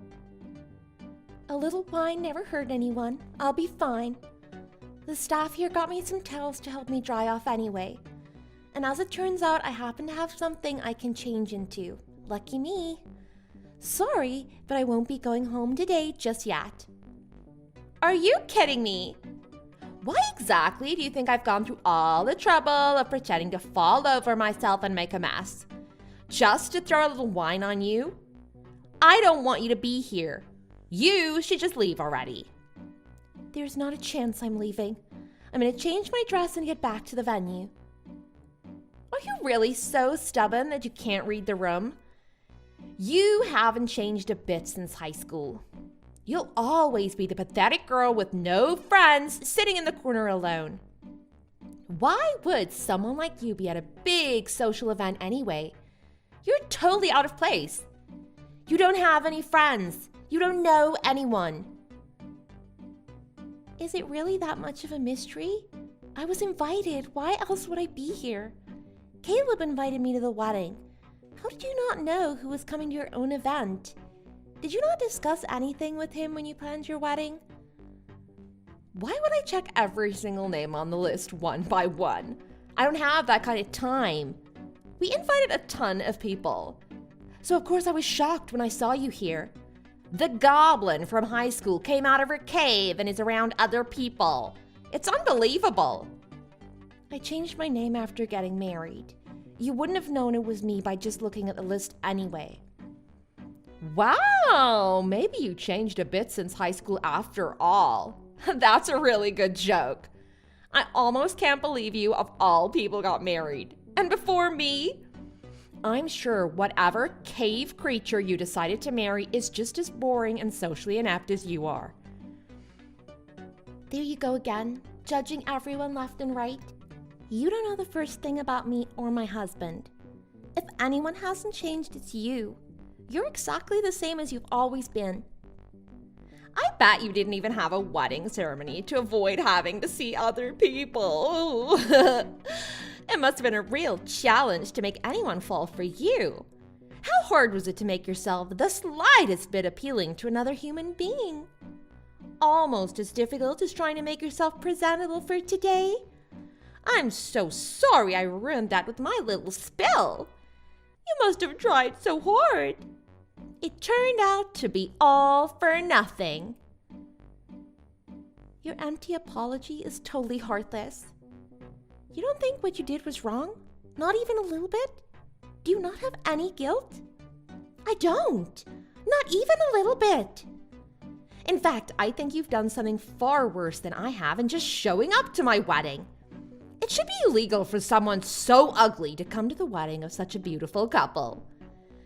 Speaker 3: A little wine never hurt anyone. I'll be fine. The staff here got me some towels to help me dry off anyway. And as it turns out, I happen to have something I can change into. Lucky me. Sorry, but I won't be going home today just yet. Are you kidding me? Why exactly do you think I've gone through all the trouble of pretending to fall over myself and make a mess? Just to throw a little wine on you? I don't want you to be here. You should just leave already. There's not a chance I'm leaving. I'm going to change my dress and get back to the venue. Are you really so stubborn that you can't read the room? You haven't changed a bit since high school. You'll always be the pathetic girl with no friends sitting in the corner alone. Why would someone like you be at a big social event anyway? You're totally out of place. You don't have any friends. You don't know anyone. Is it really that much of a mystery? I was invited. Why else would I be here? Caleb invited me to the wedding. How did you not know who was coming to your own event? Did you not discuss anything with him when you planned your wedding? Why would I check every single name on the list one by one? I don't have that kind of time. We invited a ton of people. So of course I was shocked when I saw you here. The goblin from high school came out of her cave and is around other people. It's unbelievable. I changed my name after getting married. You wouldn't have known it was me by just looking at the list anyway. Wow, maybe you changed a bit since high school after all. That's a really good joke. I almost can't believe you of all people got married. And before me? I'm sure whatever cave creature you decided to marry is just as boring and socially inept as you are. There you go again, judging everyone left and right. You don't know the first thing about me or my husband. If anyone hasn't changed, it's you. You're exactly the same as you've always been. I bet you didn't even have a wedding ceremony to avoid having to see other people. It must have been a real challenge to make anyone fall for you. How hard was it to make yourself the slightest bit appealing to another human being? Almost as difficult as trying to make yourself presentable for today. I'm so sorry I ruined that with my little spill. You must have tried so hard. It turned out to be all for nothing. Your empty apology is totally heartless. You don't think what you did was wrong? Not even a little bit? Do you not have any guilt? I don't. Not even a little bit. In fact, I think you've done something far worse than I have in just showing up to my wedding. It should be illegal for someone so ugly to come to the wedding of such a beautiful couple.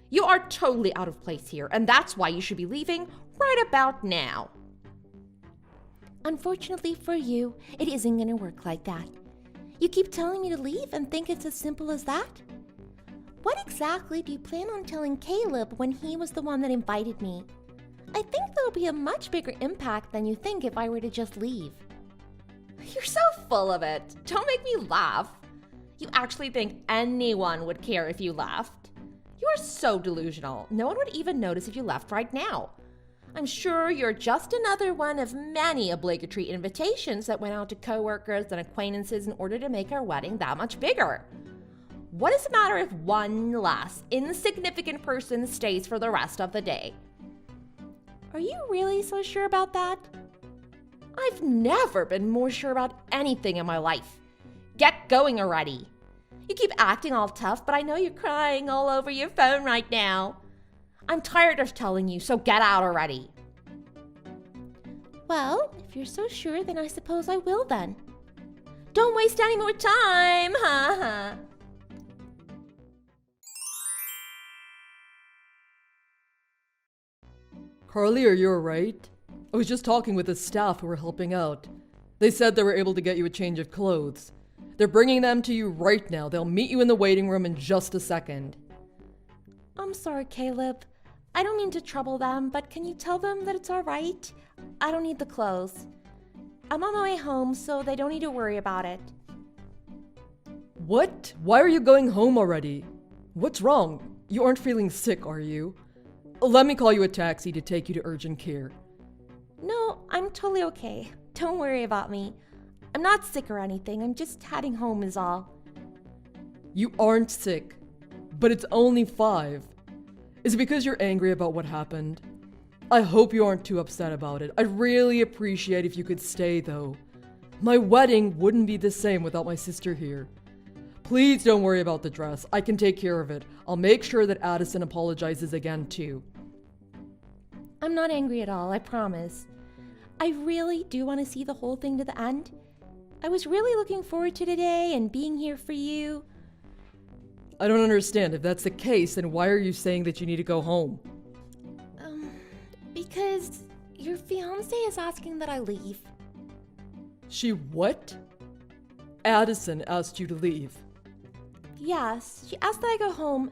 Speaker 3: You are totally out of place here, and that's why you should be leaving right about now. Unfortunately for you, it isn't going to work like that. You keep telling me to leave and think it's as simple as that? What exactly do you plan on telling Caleb when he was the one that invited me? I think there'll be a much bigger impact than you think if I were to just leave. You're so full of it. Don't make me laugh. You actually think anyone would care if you left? You're so delusional. No one would even notice if you left right now. I'm sure you're just another one of many obligatory invitations that went out to coworkers and acquaintances in order to make our wedding that much bigger. What does it matter if one less insignificant person stays for the rest of the day? Are you really so sure about that? I've never been more sure about anything in my life. Get going already. You keep acting all tough, but I know you're crying all over your phone right now. I'm tired of telling you, so get out already. Well, if you're so sure, then I suppose I will then. Don't waste any more time, ha ha.
Speaker 2: Carly, are you alright? I was just talking with the staff who were helping out. They said they were able to get you a change of clothes. They're bringing them to you right now. They'll meet you in the waiting room in just a second.
Speaker 3: I'm sorry, Caleb. I don't mean to trouble them, but can you tell them that it's alright? I don't need the clothes. I'm on my way home, so they don't need to worry about it.
Speaker 2: What? Why are you going home already? What's wrong? You aren't feeling sick, are you? Let me call you a taxi to take you to urgent care.
Speaker 3: No, I'm totally okay. Don't worry about me. I'm not sick or anything. I'm just heading home is all.
Speaker 2: You aren't sick, but it's only 5. Is it because you're angry about what happened? I hope you aren't too upset about it. I'd really appreciate if you could stay, though. My wedding wouldn't be the same without my sister here. Please don't worry about the dress. I can take care of it. I'll make sure that Addison apologizes again, too.
Speaker 3: I'm not angry at all, I promise. I really do want to see the whole thing to the end. I was really looking forward to today and being here for you.
Speaker 2: I don't understand. If that's the case, then why are you saying that you need to go home?
Speaker 3: Because your fiancé is asking that I leave.
Speaker 2: She what? Addison asked you to leave.
Speaker 3: Yes, she asked that I go home.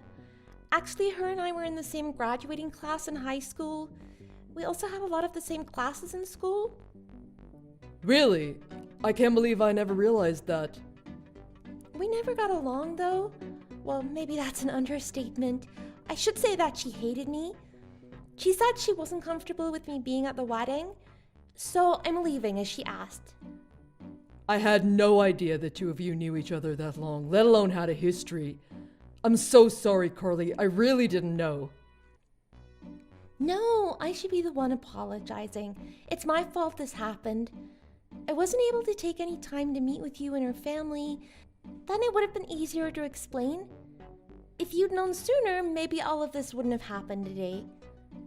Speaker 3: Actually, her and I were in the same graduating class in high school. We also had a lot of the same classes in school.
Speaker 2: Really? I can't believe I never realized that.
Speaker 3: We never got along, though. Well, maybe that's an understatement. I should say that she hated me. She said she wasn't comfortable with me being at the wedding, so I'm leaving as she asked.
Speaker 2: I had no idea the two of you knew each other that long, let alone had a history. I'm so sorry, Carly. I really didn't know.
Speaker 3: No, I should be the one apologizing. It's my fault this happened. I wasn't able to take any time to meet with you and her family. Then it would have been easier to explain. If you'd known sooner, maybe all of this wouldn't have happened today.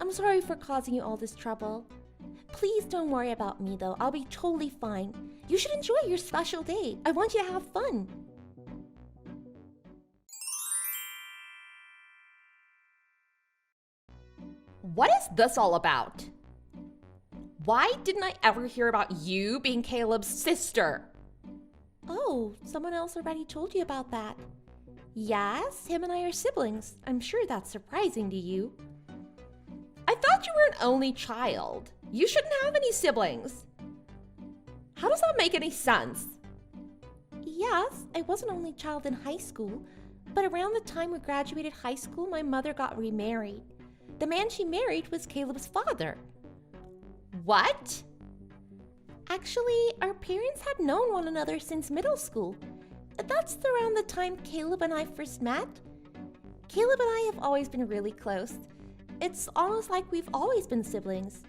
Speaker 3: I'm sorry for causing you all this trouble. Please don't worry about me, though. I'll be totally fine. You should enjoy your special day. I want you to have fun. What is this all about? Why didn't I ever hear about you being Caleb's sister? Oh, someone else already told you about that. Yes, him and I are siblings. I'm sure that's surprising to you. I thought you were an only child. You shouldn't have any siblings. How does that make any sense? Yes, I was an only child in high school, but around the time we graduated high school, my mother got remarried. The man she married was Caleb's father. What? Actually, our parents had known one another since middle school. That's around the time Caleb and I first met. Caleb and I have always been really close. It's almost like we've always been siblings.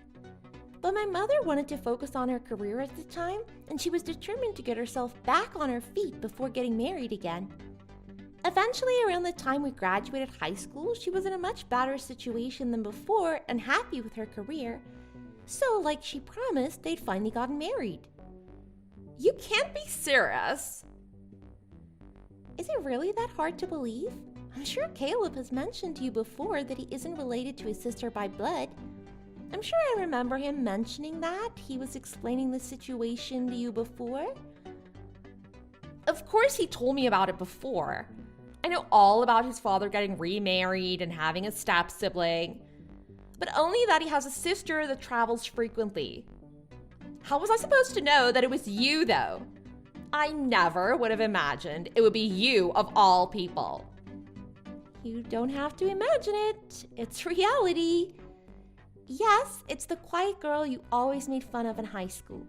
Speaker 3: But my mother wanted to focus on her career at the time, and she was determined to get herself back on her feet before getting married again. Eventually, around the time we graduated high school, she was in a much better situation than before and happy with her career. So, like she promised, they'd finally gotten married. You can't be serious. Is it really that hard to believe? I'm sure Caleb has mentioned to you before that he isn't related to his sister by blood. I'm sure I remember him mentioning that. He was explaining the situation to you before. Of course he told me about it before. I know all about his father getting remarried and having a step-sibling, but only that he has a sister that travels frequently. How was I supposed to know that it was you, though? I never would have imagined it would be you of all people. You don't have to imagine it. It's reality. Yes, it's the quiet girl you always made fun of in high school.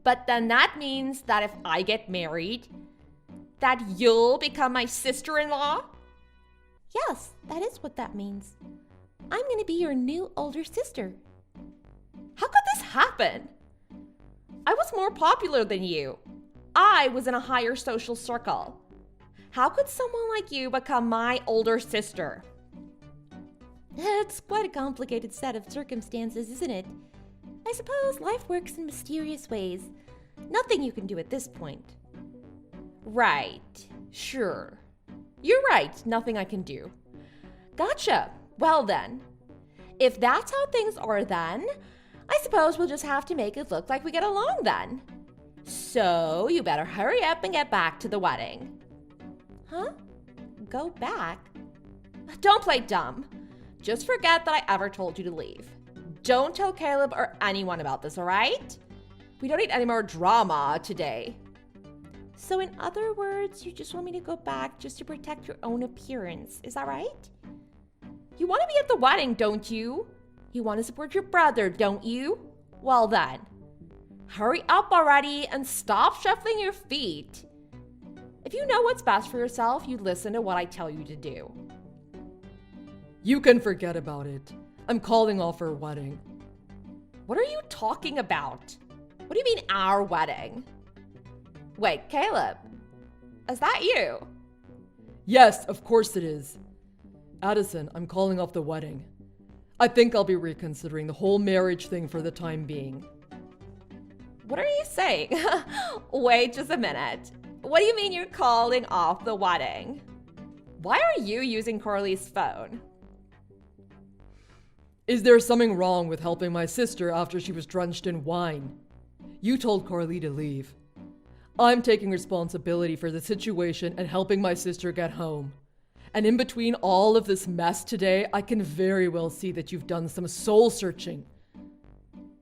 Speaker 3: But then that means that if I get married, that you'll become my sister-in-law? Yes, that is what that means. I'm gonna be your new older sister. How could this happen? I was more popular than you. I was in a higher social circle. How could someone like you become my older sister? It's quite a complicated set of circumstances, isn't it? I suppose life works in mysterious ways. Nothing you can do at this point. Right. Sure. You're right. Nothing I can do. Gotcha. Well then. If that's how things are then, I suppose we'll just have to make it look like we get along then. So you better hurry up and get back to the wedding. Huh? Go back? Don't play dumb. Just forget that I ever told you to leave. Don't tell Caleb or anyone about this, all right? We don't need any more drama today. So in other words, you just want me to go back just to protect your own appearance, is that right? You want to be at the wedding, don't you? You want to support your brother, don't you? Well then, hurry up already and stop shuffling your feet. If you know what's best for yourself, you listen to what I tell you to do.
Speaker 2: You can forget about it. I'm calling off our wedding.
Speaker 3: What are you talking about? What do you mean our wedding? Wait, Caleb, is that you?
Speaker 2: Yes, of course it is. Addison, I'm calling off the wedding. I think I'll be reconsidering the whole marriage thing for the time being.
Speaker 3: What are you saying? Wait just a minute. What do you mean you're calling off the wedding? Why are you using Carly's phone?
Speaker 2: Is there something wrong with helping my sister after she was drenched in wine? You told Carly to leave. I'm taking responsibility for the situation and helping my sister get home. And in between all of this mess today, I can very well see that you've done some soul searching.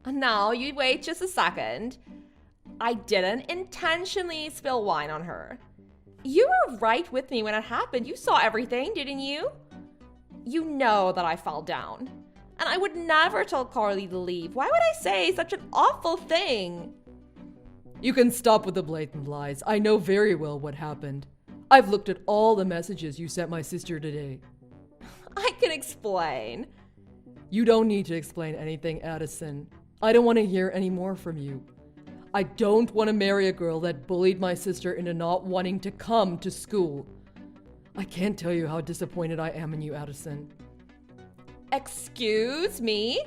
Speaker 3: Now, you wait just a second. I didn't intentionally spill wine on her. You were right with me when it happened. You saw everything, didn't you? You know that I fell down. And I would never tell Carly to leave. Why would I say such an awful thing?
Speaker 2: You can stop with the blatant lies. I know very well what happened. I've looked at all the messages you sent my sister today.
Speaker 3: I can explain.
Speaker 2: You don't need to explain anything, Addison. I don't want to hear any more from you. I don't want to marry a girl that bullied my sister into not wanting to come to school. I can't tell you how disappointed I am in you, Addison.
Speaker 3: Excuse me?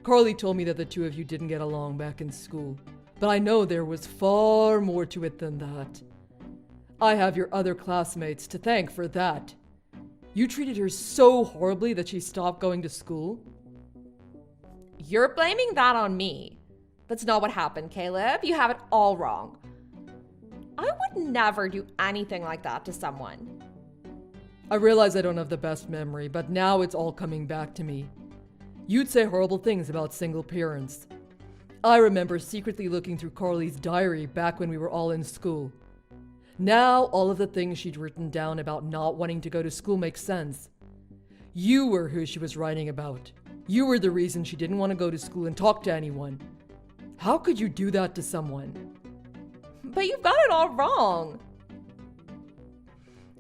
Speaker 2: Carly told me that the two of you didn't get along back in school, but I know there was far more to it than that. I have your other classmates to thank for that. You treated her so horribly that she stopped going to school.
Speaker 3: You're blaming that on me. That's not what happened, Caleb. You have it all wrong. I would never do anything like that to someone.
Speaker 2: I realize I don't have the best memory, but now it's all coming back to me. You'd say horrible things about single parents. I remember secretly looking through Carly's diary back when we were all in school. Now all of the things she'd written down about not wanting to go to school make sense. You were who she was writing about. You were the reason she didn't want to go to school and talk to anyone. How could you do that to someone?
Speaker 3: But you've got it all wrong.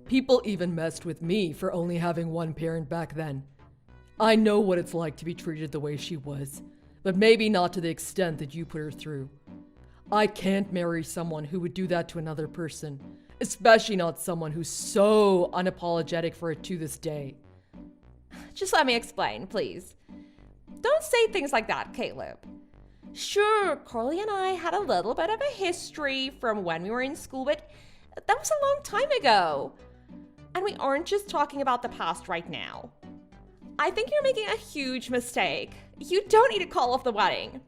Speaker 2: People even messed with me for only having one parent back then. I know what it's like to be treated the way she was, but maybe not to the extent that you put her through. I can't marry someone who would do that to another person, especially not someone who's so unapologetic for it to this day.
Speaker 3: Just let me explain, please. Don't say things like that, Caleb. Sure, Carly and I had a little bit of a history from when we were in school, but that was a long time ago. And we aren't just talking about the past right now. I think you're making a huge mistake. You don't need to call off the wedding.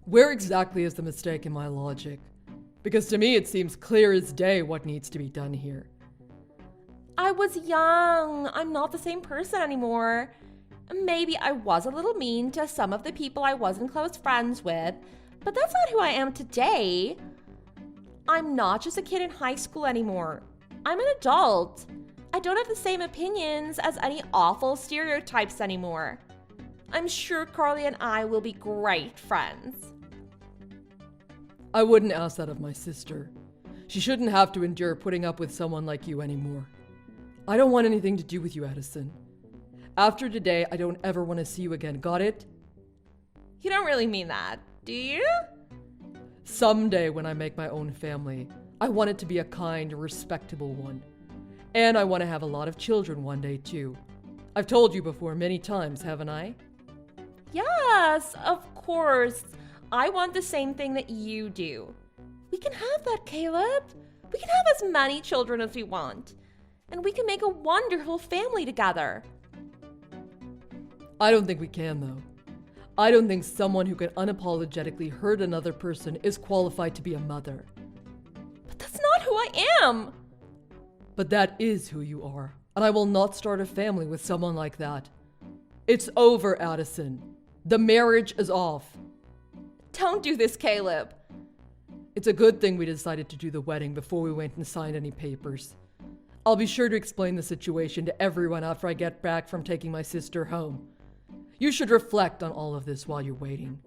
Speaker 2: Where exactly is the mistake in my logic? Because to me it seems clear as day what needs to be done here.
Speaker 3: I was young. I'm not the same person anymore. Maybe I was a little mean to some of the people I wasn't close friends with, but that's not who I am today. I'm not just a kid in high school anymore. I'm an adult. I don't have the same opinions as any awful stereotypes anymore. I'm sure Carly and I will be great friends.
Speaker 2: I wouldn't ask that of my sister. She shouldn't have to endure putting up with someone like you anymore. I don't want anything to do with you, Addison. After today, I don't ever want to see you again, got it?
Speaker 3: You don't really mean that, do you?
Speaker 2: Someday when I make my own family, I want it to be a kind, respectable one. And I want to have a lot of children one day too. I've told you before many times, haven't I?
Speaker 3: Yes, of course. I want the same thing that you do. We can have that, Caleb. We can have as many children as we want. And we can make a wonderful family together.
Speaker 2: I don't think we can, though. I don't think someone who can unapologetically hurt another person is qualified to be a mother.
Speaker 3: But that's not who I am.
Speaker 2: But that is who you are, and I will not start a family with someone like that. It's over, Addison. The marriage is off.
Speaker 3: Don't do this, Caleb.
Speaker 2: It's a good thing we decided to do the wedding before we went and signed any papers. I'll be sure to explain the situation to everyone after I get back from taking my sister home. You should reflect on all of this while you're waiting.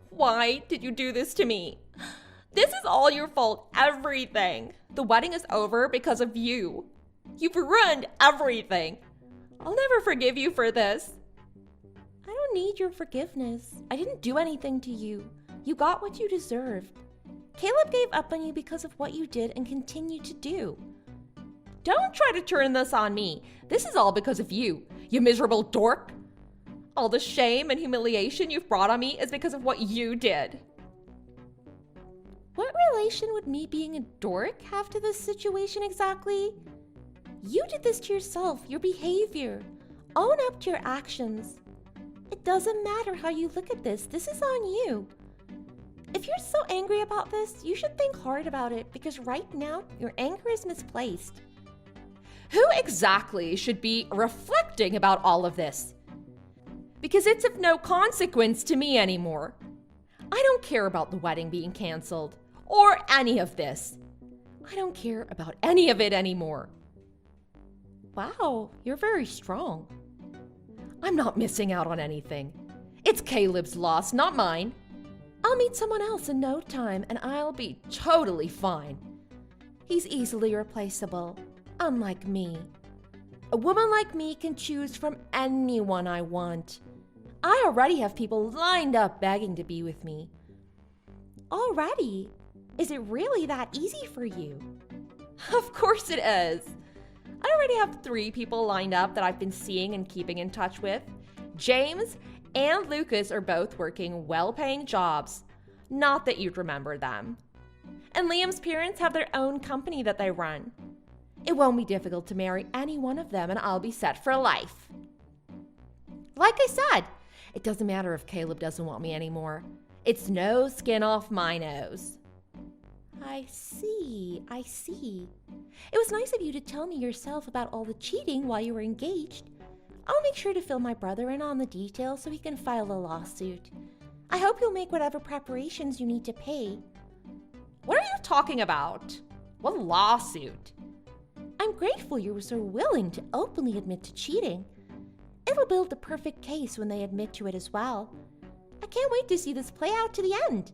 Speaker 3: Why did you do this to me? This is all your fault, everything. The wedding is over because of you. You've ruined everything. I'll never forgive you for this. I don't need your forgiveness. I didn't do anything to you. You got what you deserved. Caleb gave up on you because of what you did and continue to do. Don't try to turn this on me. This is all because of you, you miserable dork. All the shame and humiliation you've brought on me is because of what you did. What relation would me being a dork have to this situation exactly? You did this to yourself, your behavior. Own up to your actions. It doesn't matter how you look at this. This is on you. If you're so angry about this, you should think hard about it because right now, your anger is misplaced. Who exactly should be reflecting about all of this? Because it's of no consequence to me anymore. I don't care about the wedding being canceled or any of this. I don't care about any of it anymore. Wow, you're very strong. I'm not missing out on anything. It's Caleb's loss, not mine. I'll meet someone else in no time and I'll be totally fine. He's easily replaceable, unlike me. A woman like me can choose from anyone I want. I already have people lined up begging to be with me. Already? Is it really that easy for you? Of course it is. I already have 3 people lined up that I've been seeing and keeping in touch with. James and Lucas are both working well-paying jobs. Not that you'd remember them. And Liam's parents have their own company that they run. It won't be difficult to marry any one of them and I'll be set for life. Like I said, it doesn't matter if Caleb doesn't want me anymore. It's no skin off my nose. I see. It was nice of you to tell me yourself about all the cheating while you were engaged. I'll make sure to fill my brother in on the details so he can file a lawsuit. I hope you'll make whatever preparations you need to pay. What are you talking about? What lawsuit? I'm grateful you were so willing to openly admit to cheating. It'll build the perfect case when they admit to it as well. I can't wait to see this play out to the end.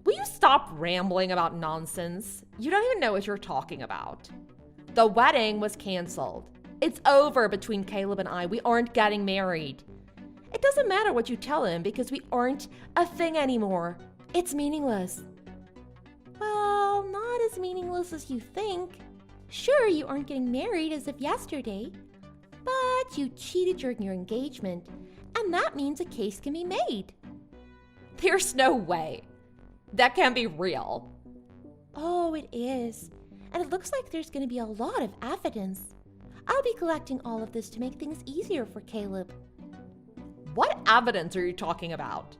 Speaker 3: Will you stop rambling about nonsense? You don't even know what you're talking about. The wedding was canceled. It's over between Caleb and I. We aren't getting married. It doesn't matter what you tell him because we aren't a thing anymore. It's meaningless. Well, not as meaningless as you think. Sure, you aren't getting married as of yesterday, but you cheated during your engagement, and that means a case can be made. There's no way. That can't be real. Oh, it is. And it looks like there's going to be a lot of evidence. I'll be collecting all of this to make things easier for Caleb. What evidence are you talking about?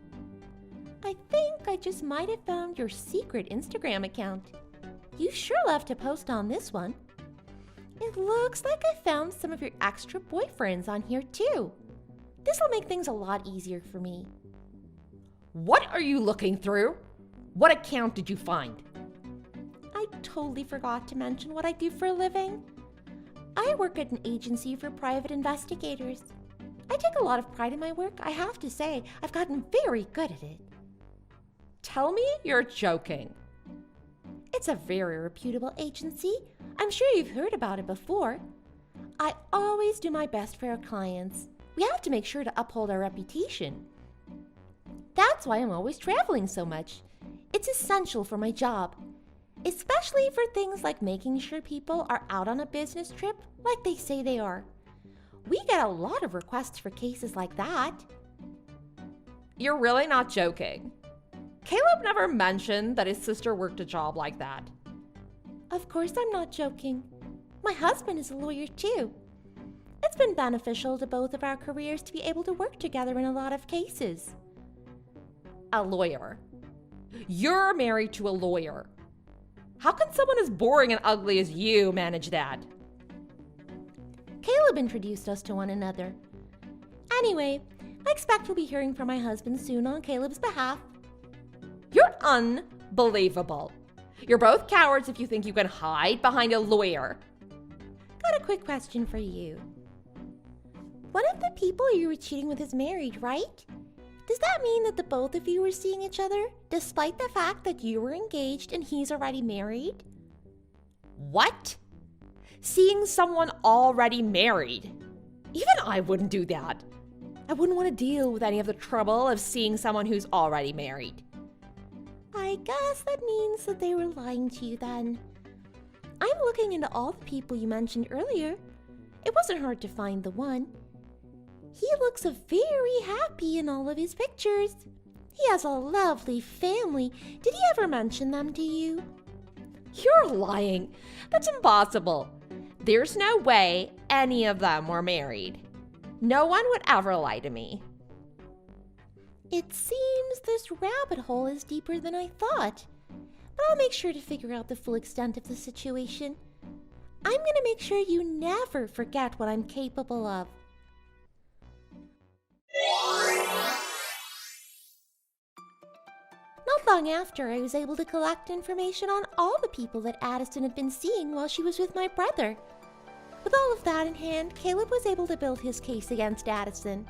Speaker 3: I think I just might have found your secret Instagram account. You sure love to post on this one. It looks like I found some of your extra boyfriends on here too. This'll make things a lot easier for me. What are you looking through? What account did you find? I totally forgot to mention what I do for a living. I work at an agency for private investigators. I take a lot of pride in my work, I have to say. I've gotten very good at it.
Speaker 2: Tell me you're joking.
Speaker 3: It's a very reputable agency. I'm sure you've heard about it before. I always do my best for our clients. We have to make sure to uphold our reputation. That's why I'm always traveling so much. It's essential for my job, especially for things like making sure people are out on a business trip like they say they are. We get a lot of requests for cases like that.
Speaker 2: You're really not joking. Caleb never mentioned that his sister worked a job like that.
Speaker 3: Of course I'm not joking. My husband is a lawyer too. It's been beneficial to both of our careers to be able to work together in a lot of cases.
Speaker 2: A lawyer. You're married to a lawyer. How can someone as boring and ugly as you manage that?
Speaker 3: Caleb introduced us to one another. Anyway, I expect we'll be hearing from my husband soon on Caleb's behalf.
Speaker 2: You're unbelievable. You're both cowards if you think you can hide behind a lawyer.
Speaker 3: Got a quick question for you. One of the people you were cheating with is married, right? Does that mean that the both of you were seeing each other, despite the fact that you were engaged and he's already married?
Speaker 2: What? Seeing someone already married? Even I wouldn't do that. I wouldn't want to deal with any of the trouble of seeing someone who's already married.
Speaker 3: I guess that means that they were lying to you then. I'm looking into all the people you mentioned earlier. It wasn't hard to find the one. He looks very happy in all of his pictures. He has a lovely family. Did he ever mention them to you?
Speaker 2: You're lying. That's impossible. There's no way any of them were married. No one would ever lie to me.
Speaker 3: It seems this rabbit hole is deeper than I thought. But I'll make sure to figure out the full extent of the situation. I'm going to make sure you never forget what I'm capable of. Not long after, I was able to collect information on all the people that Addison had been seeing while she was with my brother. With all of that in hand, Caleb was able to build his case against Addison.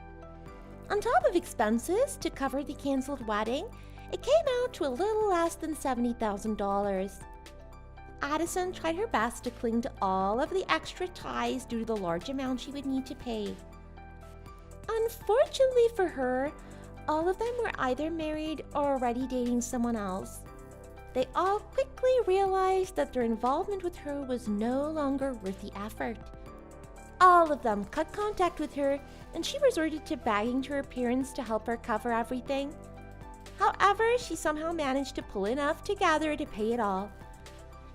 Speaker 3: On top of expenses to cover the canceled wedding, it came out to a little less than $70,000. Addison tried her best to cling to all of the extra ties due to the large amount she would need to pay. Unfortunately for her, all of them were either married or already dating someone else. They all quickly realized that their involvement with her was no longer worth the effort. All of them cut contact with her, and she resorted to begging to her parents to help her cover everything. However, she somehow managed to pull enough together to pay it all.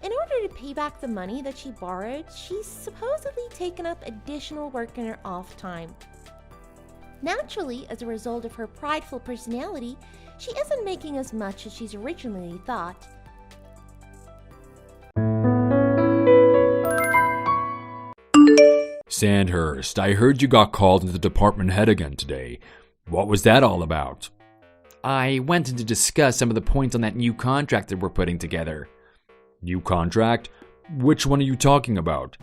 Speaker 3: In order to pay back the money that she borrowed, she's supposedly taken up additional work in her off time. Naturally, as a result of her prideful personality, she isn't making as much as she's originally thought.
Speaker 4: Sandhurst, I heard you got called into the department head again today. What was that all about?
Speaker 5: I went in to discuss some of the points on that new contract that we're putting together.
Speaker 4: New contract? Which one are you talking about?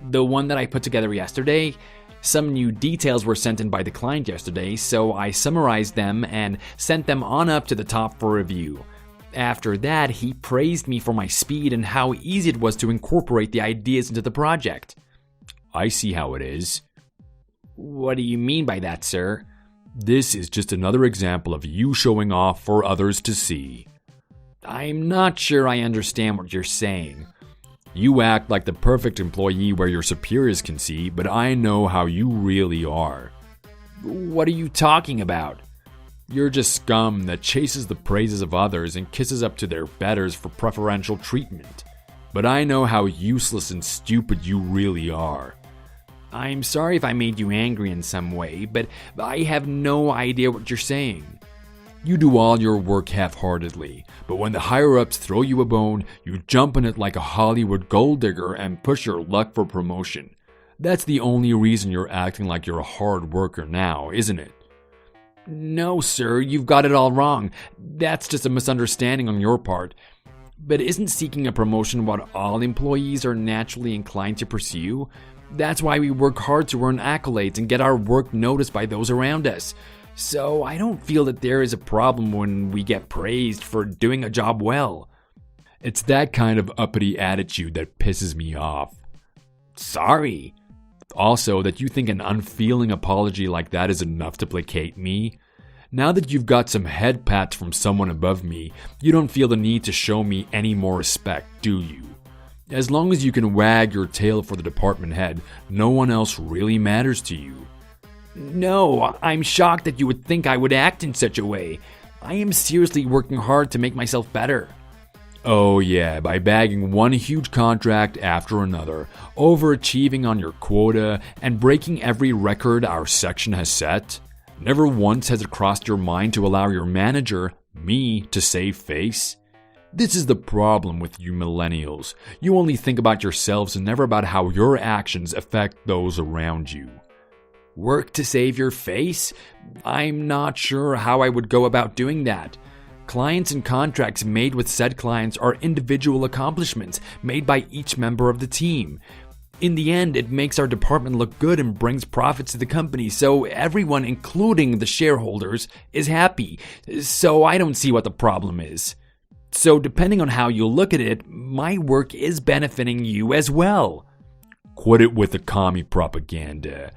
Speaker 5: The one that I put together yesterday? Some new details were sent in by the client yesterday, so I summarized them and sent them on up to the top for review. After that, he praised me for my speed and how easy it was to incorporate the ideas into the project.
Speaker 4: I see how it is.
Speaker 5: What do you mean by that, sir?
Speaker 4: This is just another example of you showing off for others to see.
Speaker 5: I'm not sure I understand what you're saying.
Speaker 4: You act like the perfect employee where your superiors can see, but I know how you really are.
Speaker 5: What are you talking about?
Speaker 4: You're just scum that chases the praises of others and kisses up to their betters for preferential treatment. But I know how useless and stupid you really are.
Speaker 5: I'm sorry if I made you angry in some way, but I have no idea what you're saying.
Speaker 4: You do all your work half-heartedly, but when the higher-ups throw you a bone, you jump on it like a Hollywood gold digger and push your luck for promotion. That's the only reason you're acting like you're a hard worker now, isn't it?
Speaker 5: No, sir, you've got it all wrong. That's just a misunderstanding on your part. But isn't seeking a promotion what all employees are naturally inclined to pursue? That's why we work hard to earn accolades and get our work noticed by those around us. So I don't feel that there is a problem when we get praised for doing a job well.
Speaker 4: It's that kind of uppity attitude that pisses me off.
Speaker 5: Sorry.
Speaker 4: Also, that you think an unfeeling apology like that is enough to placate me? Now that you've got some head pats from someone above me, you don't feel the need to show me any more respect, do you? As long as you can wag your tail for the department head, no one else really matters to you.
Speaker 5: No, I'm shocked that you would think I would act in such a way. I am seriously working hard to make myself better.
Speaker 4: Oh yeah, by bagging one huge contract after another, overachieving on your quota, and breaking every record our section has set? Never once has it crossed your mind to allow your manager, me, to save face? This is the problem with you millennials. You only think about yourselves and never about how your actions affect those around you.
Speaker 5: Work to save your face? I'm not sure how I would go about doing that. Clients and contracts made with said clients are individual accomplishments made by each member of the team. In the end, it makes our department look good and brings profits to the company, so everyone, including the shareholders, is happy. So I don't see what the problem is. So depending on how you look at it, my work is benefiting you as well.
Speaker 4: Quit it with the commie propaganda.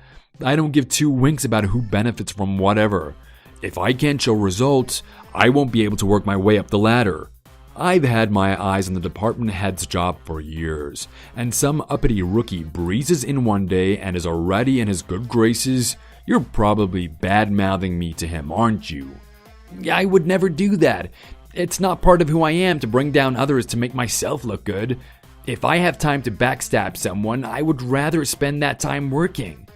Speaker 4: I don't give two winks about who benefits from whatever. If I can't show results, I won't be able to work my way up the ladder. I've had my eyes on the department head's job for years, and some uppity rookie breezes in one day and is already in his good graces. You're probably bad-mouthing me to him, aren't you?
Speaker 5: I would never do that. It's not part of who I am to bring down others to make myself look good. If I have time to backstab someone, I would rather spend that time working.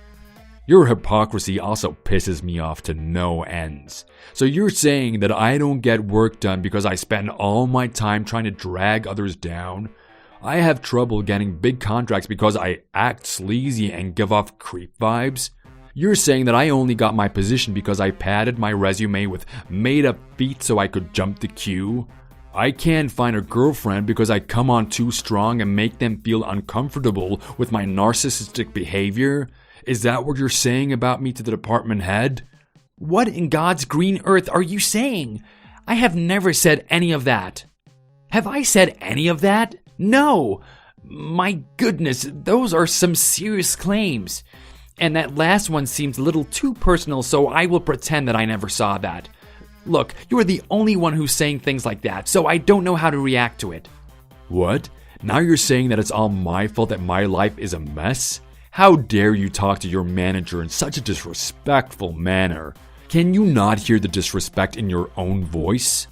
Speaker 4: Your hypocrisy also pisses me off to no ends. So you're saying that I don't get work done because I spend all my time trying to drag others down? I have trouble getting big contracts because I act sleazy and give off creep vibes? You're saying that I only got my position because I padded my resume with made-up feats so I could jump the queue? I can't find a girlfriend because I come on too strong and make them feel uncomfortable with my narcissistic behavior? Is that what you're saying about me to the department head?
Speaker 5: What in God's green earth are you saying? I have never said any of that. Have I said any of that? No. My goodness, those are some serious claims. And that last one seems a little too personal, so I will pretend that I never saw that. Look, you are the only one who's saying things like that, so I don't know how to react to it.
Speaker 4: What? Now you're saying that it's all my fault that my life is a mess? How dare you talk to your manager in such a disrespectful manner? Can you not hear the disrespect in your own voice?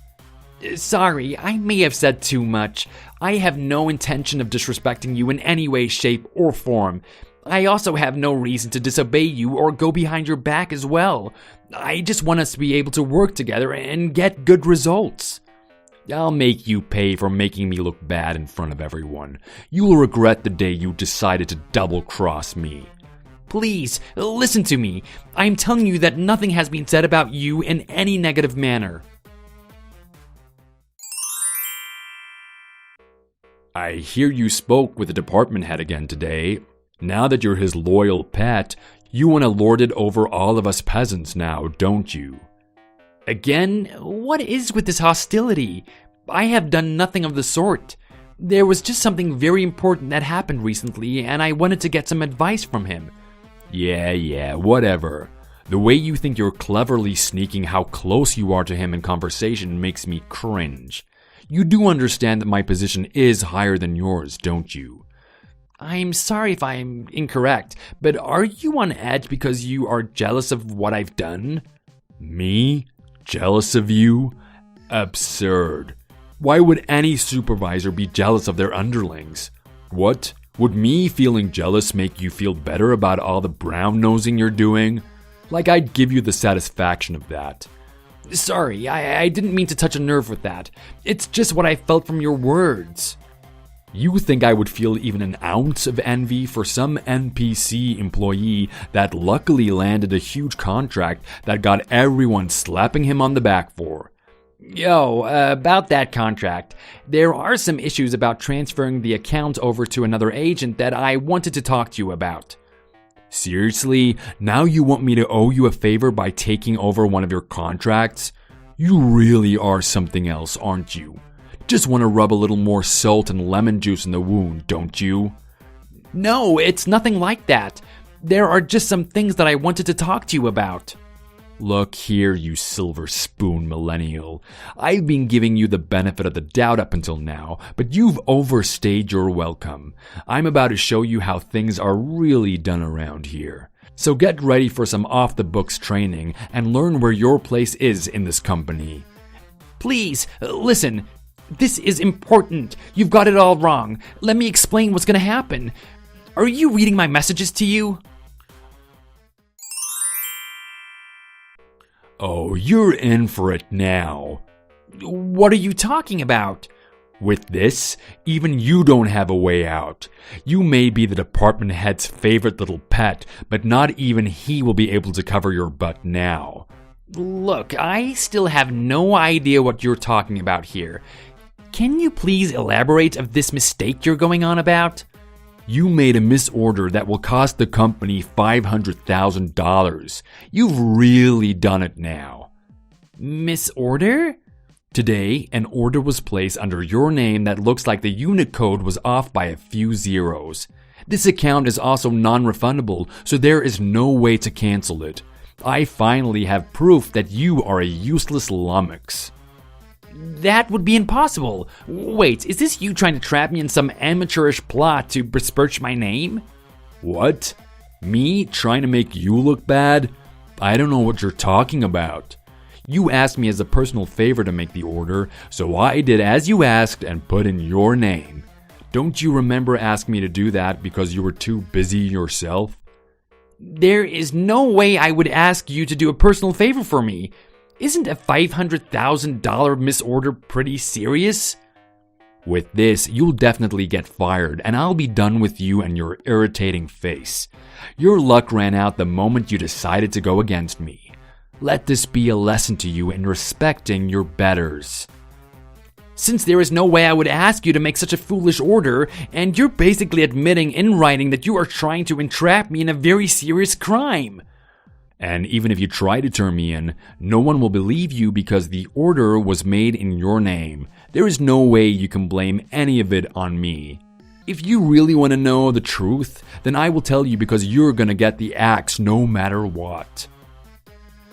Speaker 5: Sorry, I may have said too much. I have no intention of disrespecting you in any way, shape, or form. I also have no reason to disobey you or go behind your back as well. I just want us to be able to work together and get good results.
Speaker 4: I'll make you pay for making me look bad in front of everyone. You'll regret the day you decided to double-cross me.
Speaker 5: Please, listen to me. I'm telling you that nothing has been said about you in any negative manner.
Speaker 4: I hear you spoke with the department head again today. Now that you're his loyal pet, you want to lord it over all of us peasants now, don't you?
Speaker 5: Again, what is with this hostility? I have done nothing of the sort. There was just something very important that happened recently, and I wanted to get some advice from him.
Speaker 4: Yeah, whatever. The way you think you're cleverly sneaking how close you are to him in conversation makes me cringe. You do understand that my position is higher than yours, don't you?
Speaker 5: I'm sorry if I'm incorrect, but are you on edge because you are jealous of what I've done?
Speaker 4: Me? Jealous of you? Absurd. Why would any supervisor be jealous of their underlings? What? Would me feeling jealous make you feel better about all the brown-nosing you're doing? Like I'd give you the satisfaction of that.
Speaker 5: Sorry, I didn't mean to touch a nerve with that. It's just what I felt from your words.
Speaker 4: You think I would feel even an ounce of envy for some NPC employee that luckily landed a huge contract that got everyone slapping him on the back for?
Speaker 5: Yo, about that contract, there are some issues about transferring the account over to another agent that I wanted to talk to you about.
Speaker 4: Seriously? Now you want me to owe you a favor by taking over one of your contracts? You really are something else, aren't you? Just want to rub a little more salt and lemon juice in the wound, don't you?
Speaker 5: No, it's nothing like that. There are just some things that I wanted to talk to you about.
Speaker 4: Look here, you silver spoon millennial. I've been giving you the benefit of the doubt up until now, but you've overstayed your welcome. I'm about to show you how things are really done around here. So get ready for some off-the-books training and learn where your place is in this company.
Speaker 5: Please, listen. This is important. You've got it all wrong. Let me explain what's going to happen. Are you reading my messages to you?
Speaker 4: Oh, you're in for it now.
Speaker 5: What are you talking about?
Speaker 4: With this, even you don't have a way out. You may be the department head's favorite little pet, but not even he will be able to cover your butt now.
Speaker 5: Look, I still have no idea what you're talking about here. Can you please elaborate of this mistake you're going on about?
Speaker 4: You made a misorder that will cost the company $500,000. You've really done it now.
Speaker 5: Misorder?
Speaker 4: Today, an order was placed under your name that looks like the unit code was off by a few zeros. This account is also non-refundable, so there is no way to cancel it. I finally have proof that you are a useless lummox.
Speaker 5: That would be impossible. Wait, is this you trying to trap me in some amateurish plot to besmirch my name?
Speaker 4: What? Me trying to make you look bad? I don't know what you're talking about. You asked me as a personal favor to make the order, so I did as you asked and put in your name. Don't you remember asking me to do that because you were too busy yourself?
Speaker 5: There is no way I would ask you to do a personal favor for me. Isn't a $500,000 misorder pretty serious?
Speaker 4: With this, you'll definitely get fired, and I'll be done with you and your irritating face. Your luck ran out the moment you decided to go against me. Let this be a lesson to you in respecting your betters.
Speaker 5: Since there is no way I would ask you to make such a foolish order, and you're basically admitting in writing that you are trying to entrap me in a very serious crime.
Speaker 4: And even if you try to turn me in, no one will believe you because the order was made in your name. There is no way you can blame any of it on me. If you really want to know the truth, then I will tell you because you're gonna get the axe no matter what.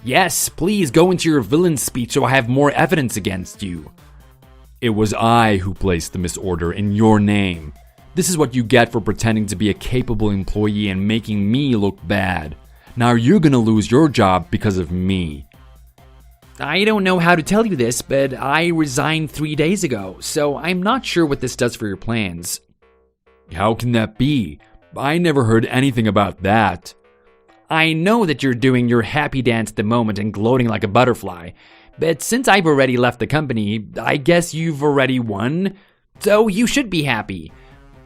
Speaker 5: Yes, please go into your villain speech so I have more evidence against you.
Speaker 4: It was I who placed the misorder in your name. This is what you get for pretending to be a capable employee and making me look bad. Now you're gonna lose your job because of me.
Speaker 5: I don't know how to tell you this, but I resigned 3 days ago, so I'm not sure what this does for your plans.
Speaker 4: How can that be? I never heard anything about that.
Speaker 5: I know that you're doing your happy dance at the moment and gloating like a butterfly, but since I've already left the company, I guess you've already won, so you should be happy.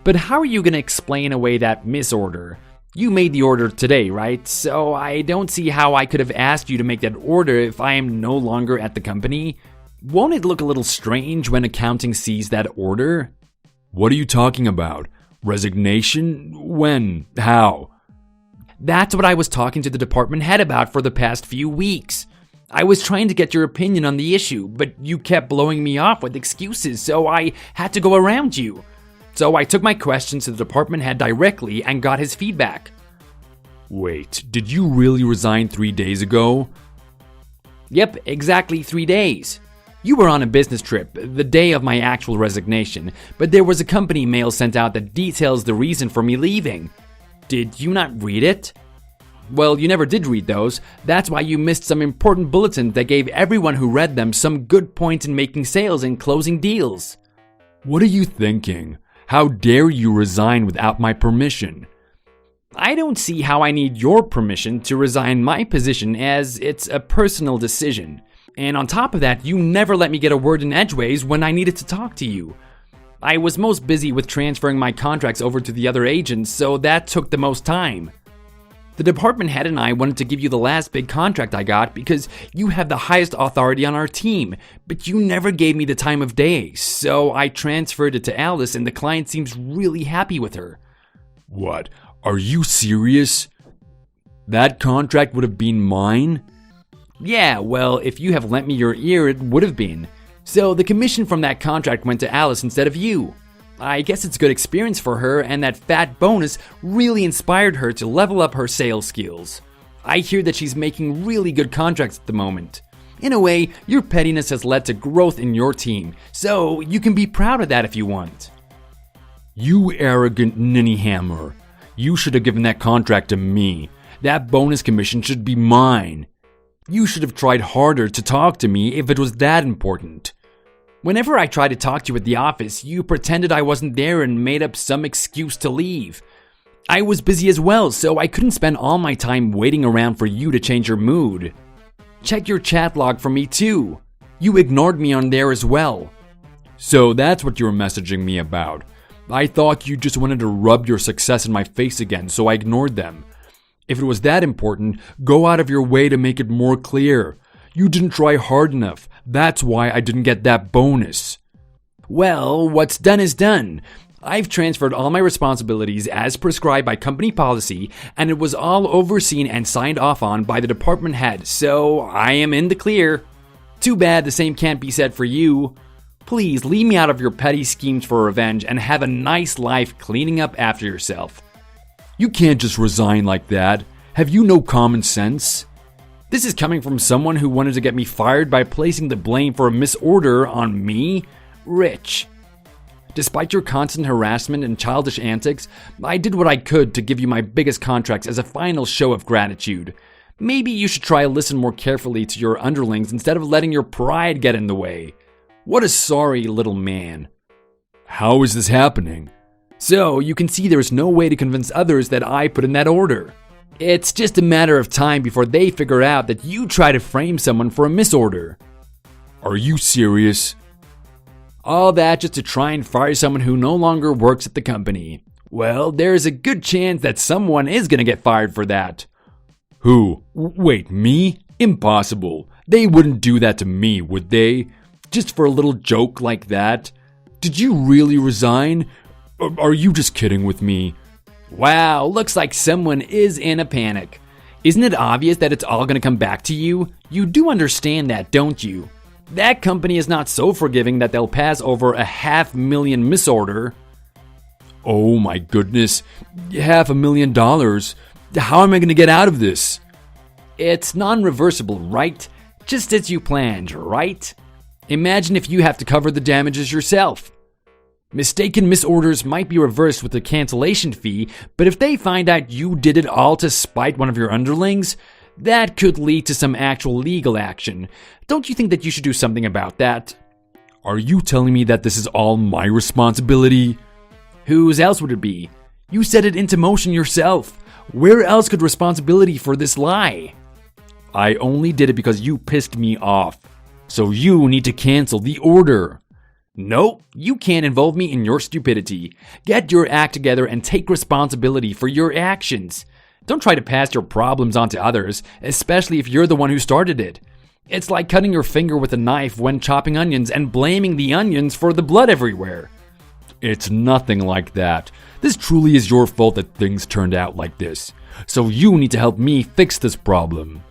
Speaker 5: But how are you gonna explain away that misorder? You made the order today, right? So I don't see how I could have asked you to make that order if I am no longer at the company. Won't it look a little strange when accounting sees that order?
Speaker 4: What are you talking about? Resignation? When? How?
Speaker 5: That's what I was talking to the department head about for the past few weeks. I was trying to get your opinion on the issue, but you kept blowing me off with excuses, so I had to go around you. So I took my questions to the department head directly and got his feedback.
Speaker 4: Wait, did you really resign 3 days ago?
Speaker 5: Yep, exactly 3 days. You were on a business trip, the day of my actual resignation, but there was a company mail sent out that details the reason for me leaving. Did you not read it? Well, you never did read those. That's why you missed some important bulletins that gave everyone who read them some good points in making sales and closing deals.
Speaker 4: What are you thinking? How dare you resign without my permission?
Speaker 5: I don't see how I need your permission to resign my position, as it's a personal decision. And on top of that, you never let me get a word in edgeways when I needed to talk to you. I was most busy with transferring my contracts over to the other agents, so that took the most time. The department head and I wanted to give you the last big contract I got because you have the highest authority on our team, but you never gave me the time of day, so I transferred it to Alice and the client seems really happy with her.
Speaker 4: What? Are you serious? That contract would have been mine?
Speaker 5: Yeah, well, if you have lent me your ear, it would have been. So the commission from that contract went to Alice instead of you. I guess it's good experience for her, and that fat bonus really inspired her to level up her sales skills. I hear that she's making really good contracts at the moment. In a way, your pettiness has led to growth in your team, so you can be proud of that if you want.
Speaker 4: You arrogant ninny hammer. You should have given that contract to me. That bonus commission should be mine. You should have tried harder to talk to me if it was that important.
Speaker 5: Whenever I tried to talk to you at the office, you pretended I wasn't there and made up some excuse to leave. I was busy as well, so I couldn't spend all my time waiting around for you to change your mood. Check your chat log for me too. You ignored me on there as well.
Speaker 4: So that's what you were messaging me about. I thought you just wanted to rub your success in my face again, so I ignored them. If it was that important, go out of your way to make it more clear. You didn't try hard enough. That's why I didn't get that bonus.
Speaker 5: Well, what's done is done. I've transferred all my responsibilities as prescribed by company policy, and it was all overseen and signed off on by the department head, so I am in the clear. Too bad the same can't be said for you. Please leave me out of your petty schemes for revenge and have a nice life cleaning up after yourself.
Speaker 4: You can't just resign like that. Have you no common sense?
Speaker 5: This is coming from someone who wanted to get me fired by placing the blame for a misorder on me, Rich. Despite your constant harassment and childish antics, I did what I could to give you my biggest contracts as a final show of gratitude. Maybe you should try to listen more carefully to your underlings instead of letting your pride get in the way. What a sorry little man.
Speaker 4: How is this happening?
Speaker 5: So you can see there's no way to convince others that I put in that order. It's just a matter of time before they figure out that you try to frame someone for a misorder.
Speaker 4: Are you serious?
Speaker 5: All that just to try and fire someone who no longer works at the company. Well, there's a good chance that someone is gonna get fired for that.
Speaker 4: Who? Wait, me? Impossible. They wouldn't do that to me, would they? Just for a little joke like that? Did you really resign? Or are you just kidding with me?
Speaker 5: Wow, looks like someone is in a panic. Isn't it obvious that it's all gonna come back to you? You do understand that, don't you? That company is not so forgiving that they'll pass over a $500,000 misorder.
Speaker 4: Oh my goodness, $500,000. How am I gonna get out of this?
Speaker 5: It's non-reversible, right? Just as you planned, right? Imagine if you have to cover the damages yourself. Mistaken misorders might be reversed with a cancellation fee, but if they find out you did it all to spite one of your underlings, that could lead to some actual legal action. Don't you think that you should do something about that?
Speaker 4: Are you telling me that this is all my responsibility?
Speaker 5: Whose else would it be? You set it into motion yourself. Where else could responsibility for this lie?
Speaker 4: I only did it because you pissed me off. So you need to cancel the order.
Speaker 5: Nope, you can't involve me in your stupidity. Get your act together and take responsibility for your actions. Don't try to pass your problems on to others, especially if you're the one who started it. It's like cutting your finger with a knife when chopping onions and blaming the onions for the blood everywhere.
Speaker 4: It's nothing like that. This truly is your fault that things turned out like this. So you need to help me fix this problem.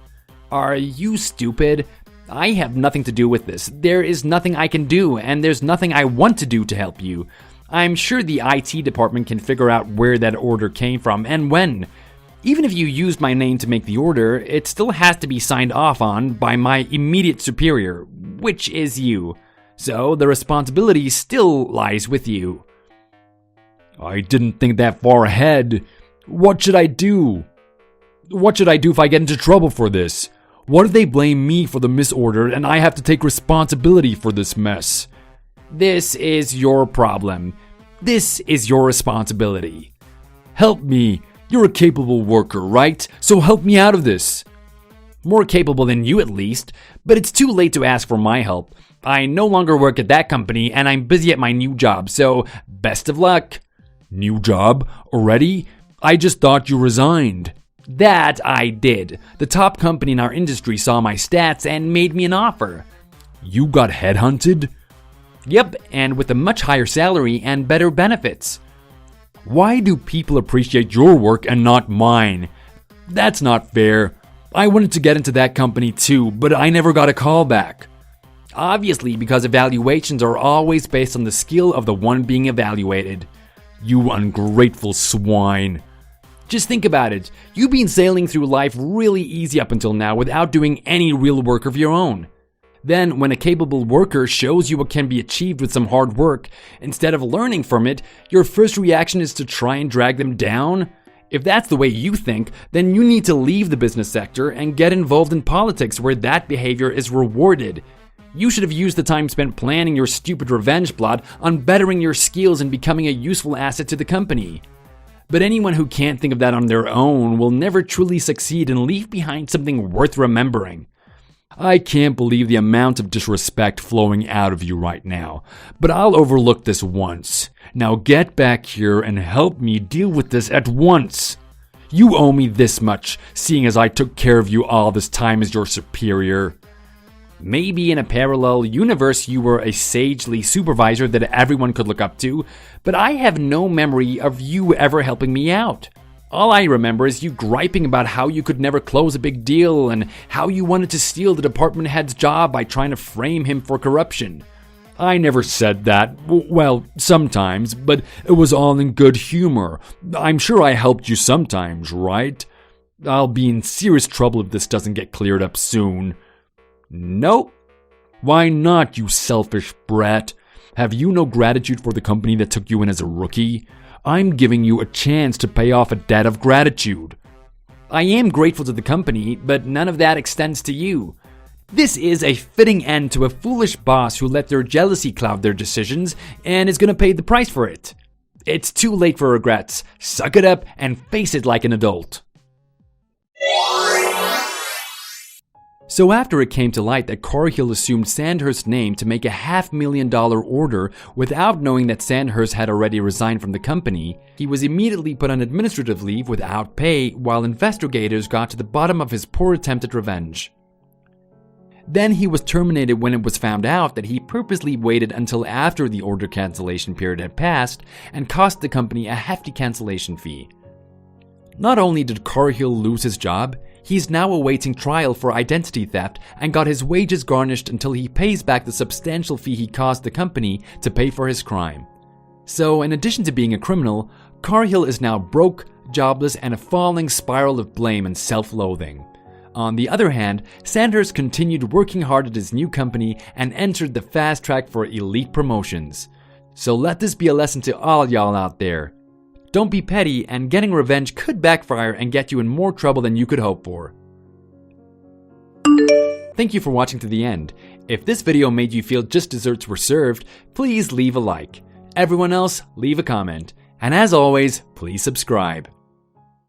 Speaker 5: Are you stupid? I have nothing to do with this. There is nothing I can do, and there's nothing I want to do to help you. I'm sure the IT department can figure out where that order came from and when. Even if you used my name to make the order, it still has to be signed off on by my immediate superior, which is you. So the responsibility still lies with you.
Speaker 4: I didn't think that far ahead. What should I do? What should I do if I get into trouble for this? What if they blame me for the misorder and I have to take responsibility for this mess?
Speaker 5: This is your problem. This is your responsibility.
Speaker 4: Help me. You're a capable worker, right? So help me out of this.
Speaker 5: More capable than you at least, but it's too late to ask for my help. I no longer work at that company and I'm busy at my new job, so best of luck.
Speaker 4: New job? Already? I just thought you resigned.
Speaker 5: That I did. The top company in our industry saw my stats and made me an offer.
Speaker 4: You got headhunted?
Speaker 5: Yep, and with a much higher salary and better benefits.
Speaker 4: Why do people appreciate your work and not mine? That's not fair. I wanted to get into that company too, but I never got a call back.
Speaker 5: Obviously, because evaluations are always based on the skill of the one being evaluated.
Speaker 4: You ungrateful swine.
Speaker 5: Just think about it. You've been sailing through life really easy up until now without doing any real work of your own. Then, when a capable worker shows you what can be achieved with some hard work, instead of learning from it, your first reaction is to try and drag them down? If that's the way you think, then you need to leave the business sector and get involved in politics where that behavior is rewarded. You should have used the time spent planning your stupid revenge plot on bettering your skills and becoming a useful asset to the company. But anyone who can't think of that on their own will never truly succeed and leave behind something worth remembering.
Speaker 4: I can't believe the amount of disrespect flowing out of you right now, but I'll overlook this once. Now get back here and help me deal with this at once. You owe me this much, seeing as I took care of you all this time as your superior.
Speaker 5: Maybe in a parallel universe you were a sagely supervisor that everyone could look up to, but I have no memory of you ever helping me out. All I remember is you griping about how you could never close a big deal and how you wanted to steal the department head's job by trying to frame him for corruption.
Speaker 4: I never said that. Well, sometimes, but it was all in good humor. I'm sure I helped you sometimes, right? I'll be in serious trouble if this doesn't get cleared up soon.
Speaker 5: Nope.
Speaker 4: Why not, you selfish brat? Have you no gratitude for the company that took you in as a rookie? I'm giving you a chance to pay off a debt of gratitude.
Speaker 5: I am grateful to the company, but none of that extends to you. This is a fitting end to a foolish boss who let their jealousy cloud their decisions and is going to pay the price for it. It's too late for regrets. Suck it up and face it like an adult. So after it came to light that Cargill assumed Sandhurst's name to make a $500,000 order without knowing that Sandhurst had already resigned from the company, he was immediately put on administrative leave without pay while investigators got to the bottom of his poor attempt at revenge. Then he was terminated when it was found out that he purposely waited until after the order cancellation period had passed and cost the company a hefty cancellation fee. Not only did Cargill lose his job, he's now awaiting trial for identity theft and got his wages garnished until he pays back the substantial fee he caused the company to pay for his crime. So, in addition to being a criminal, Cargill is now broke, jobless, and a falling spiral of blame and self-loathing. On the other hand, Sandhurst continued working hard at his new company and entered the fast track for elite promotions. So let this be a lesson to all y'all out there. Don't be petty, and getting revenge could backfire and get you in more trouble than you could hope for. Thank you for watching to the end. If this video made you feel just desserts were served, please leave a like. Everyone else, leave a comment. And as always, please subscribe.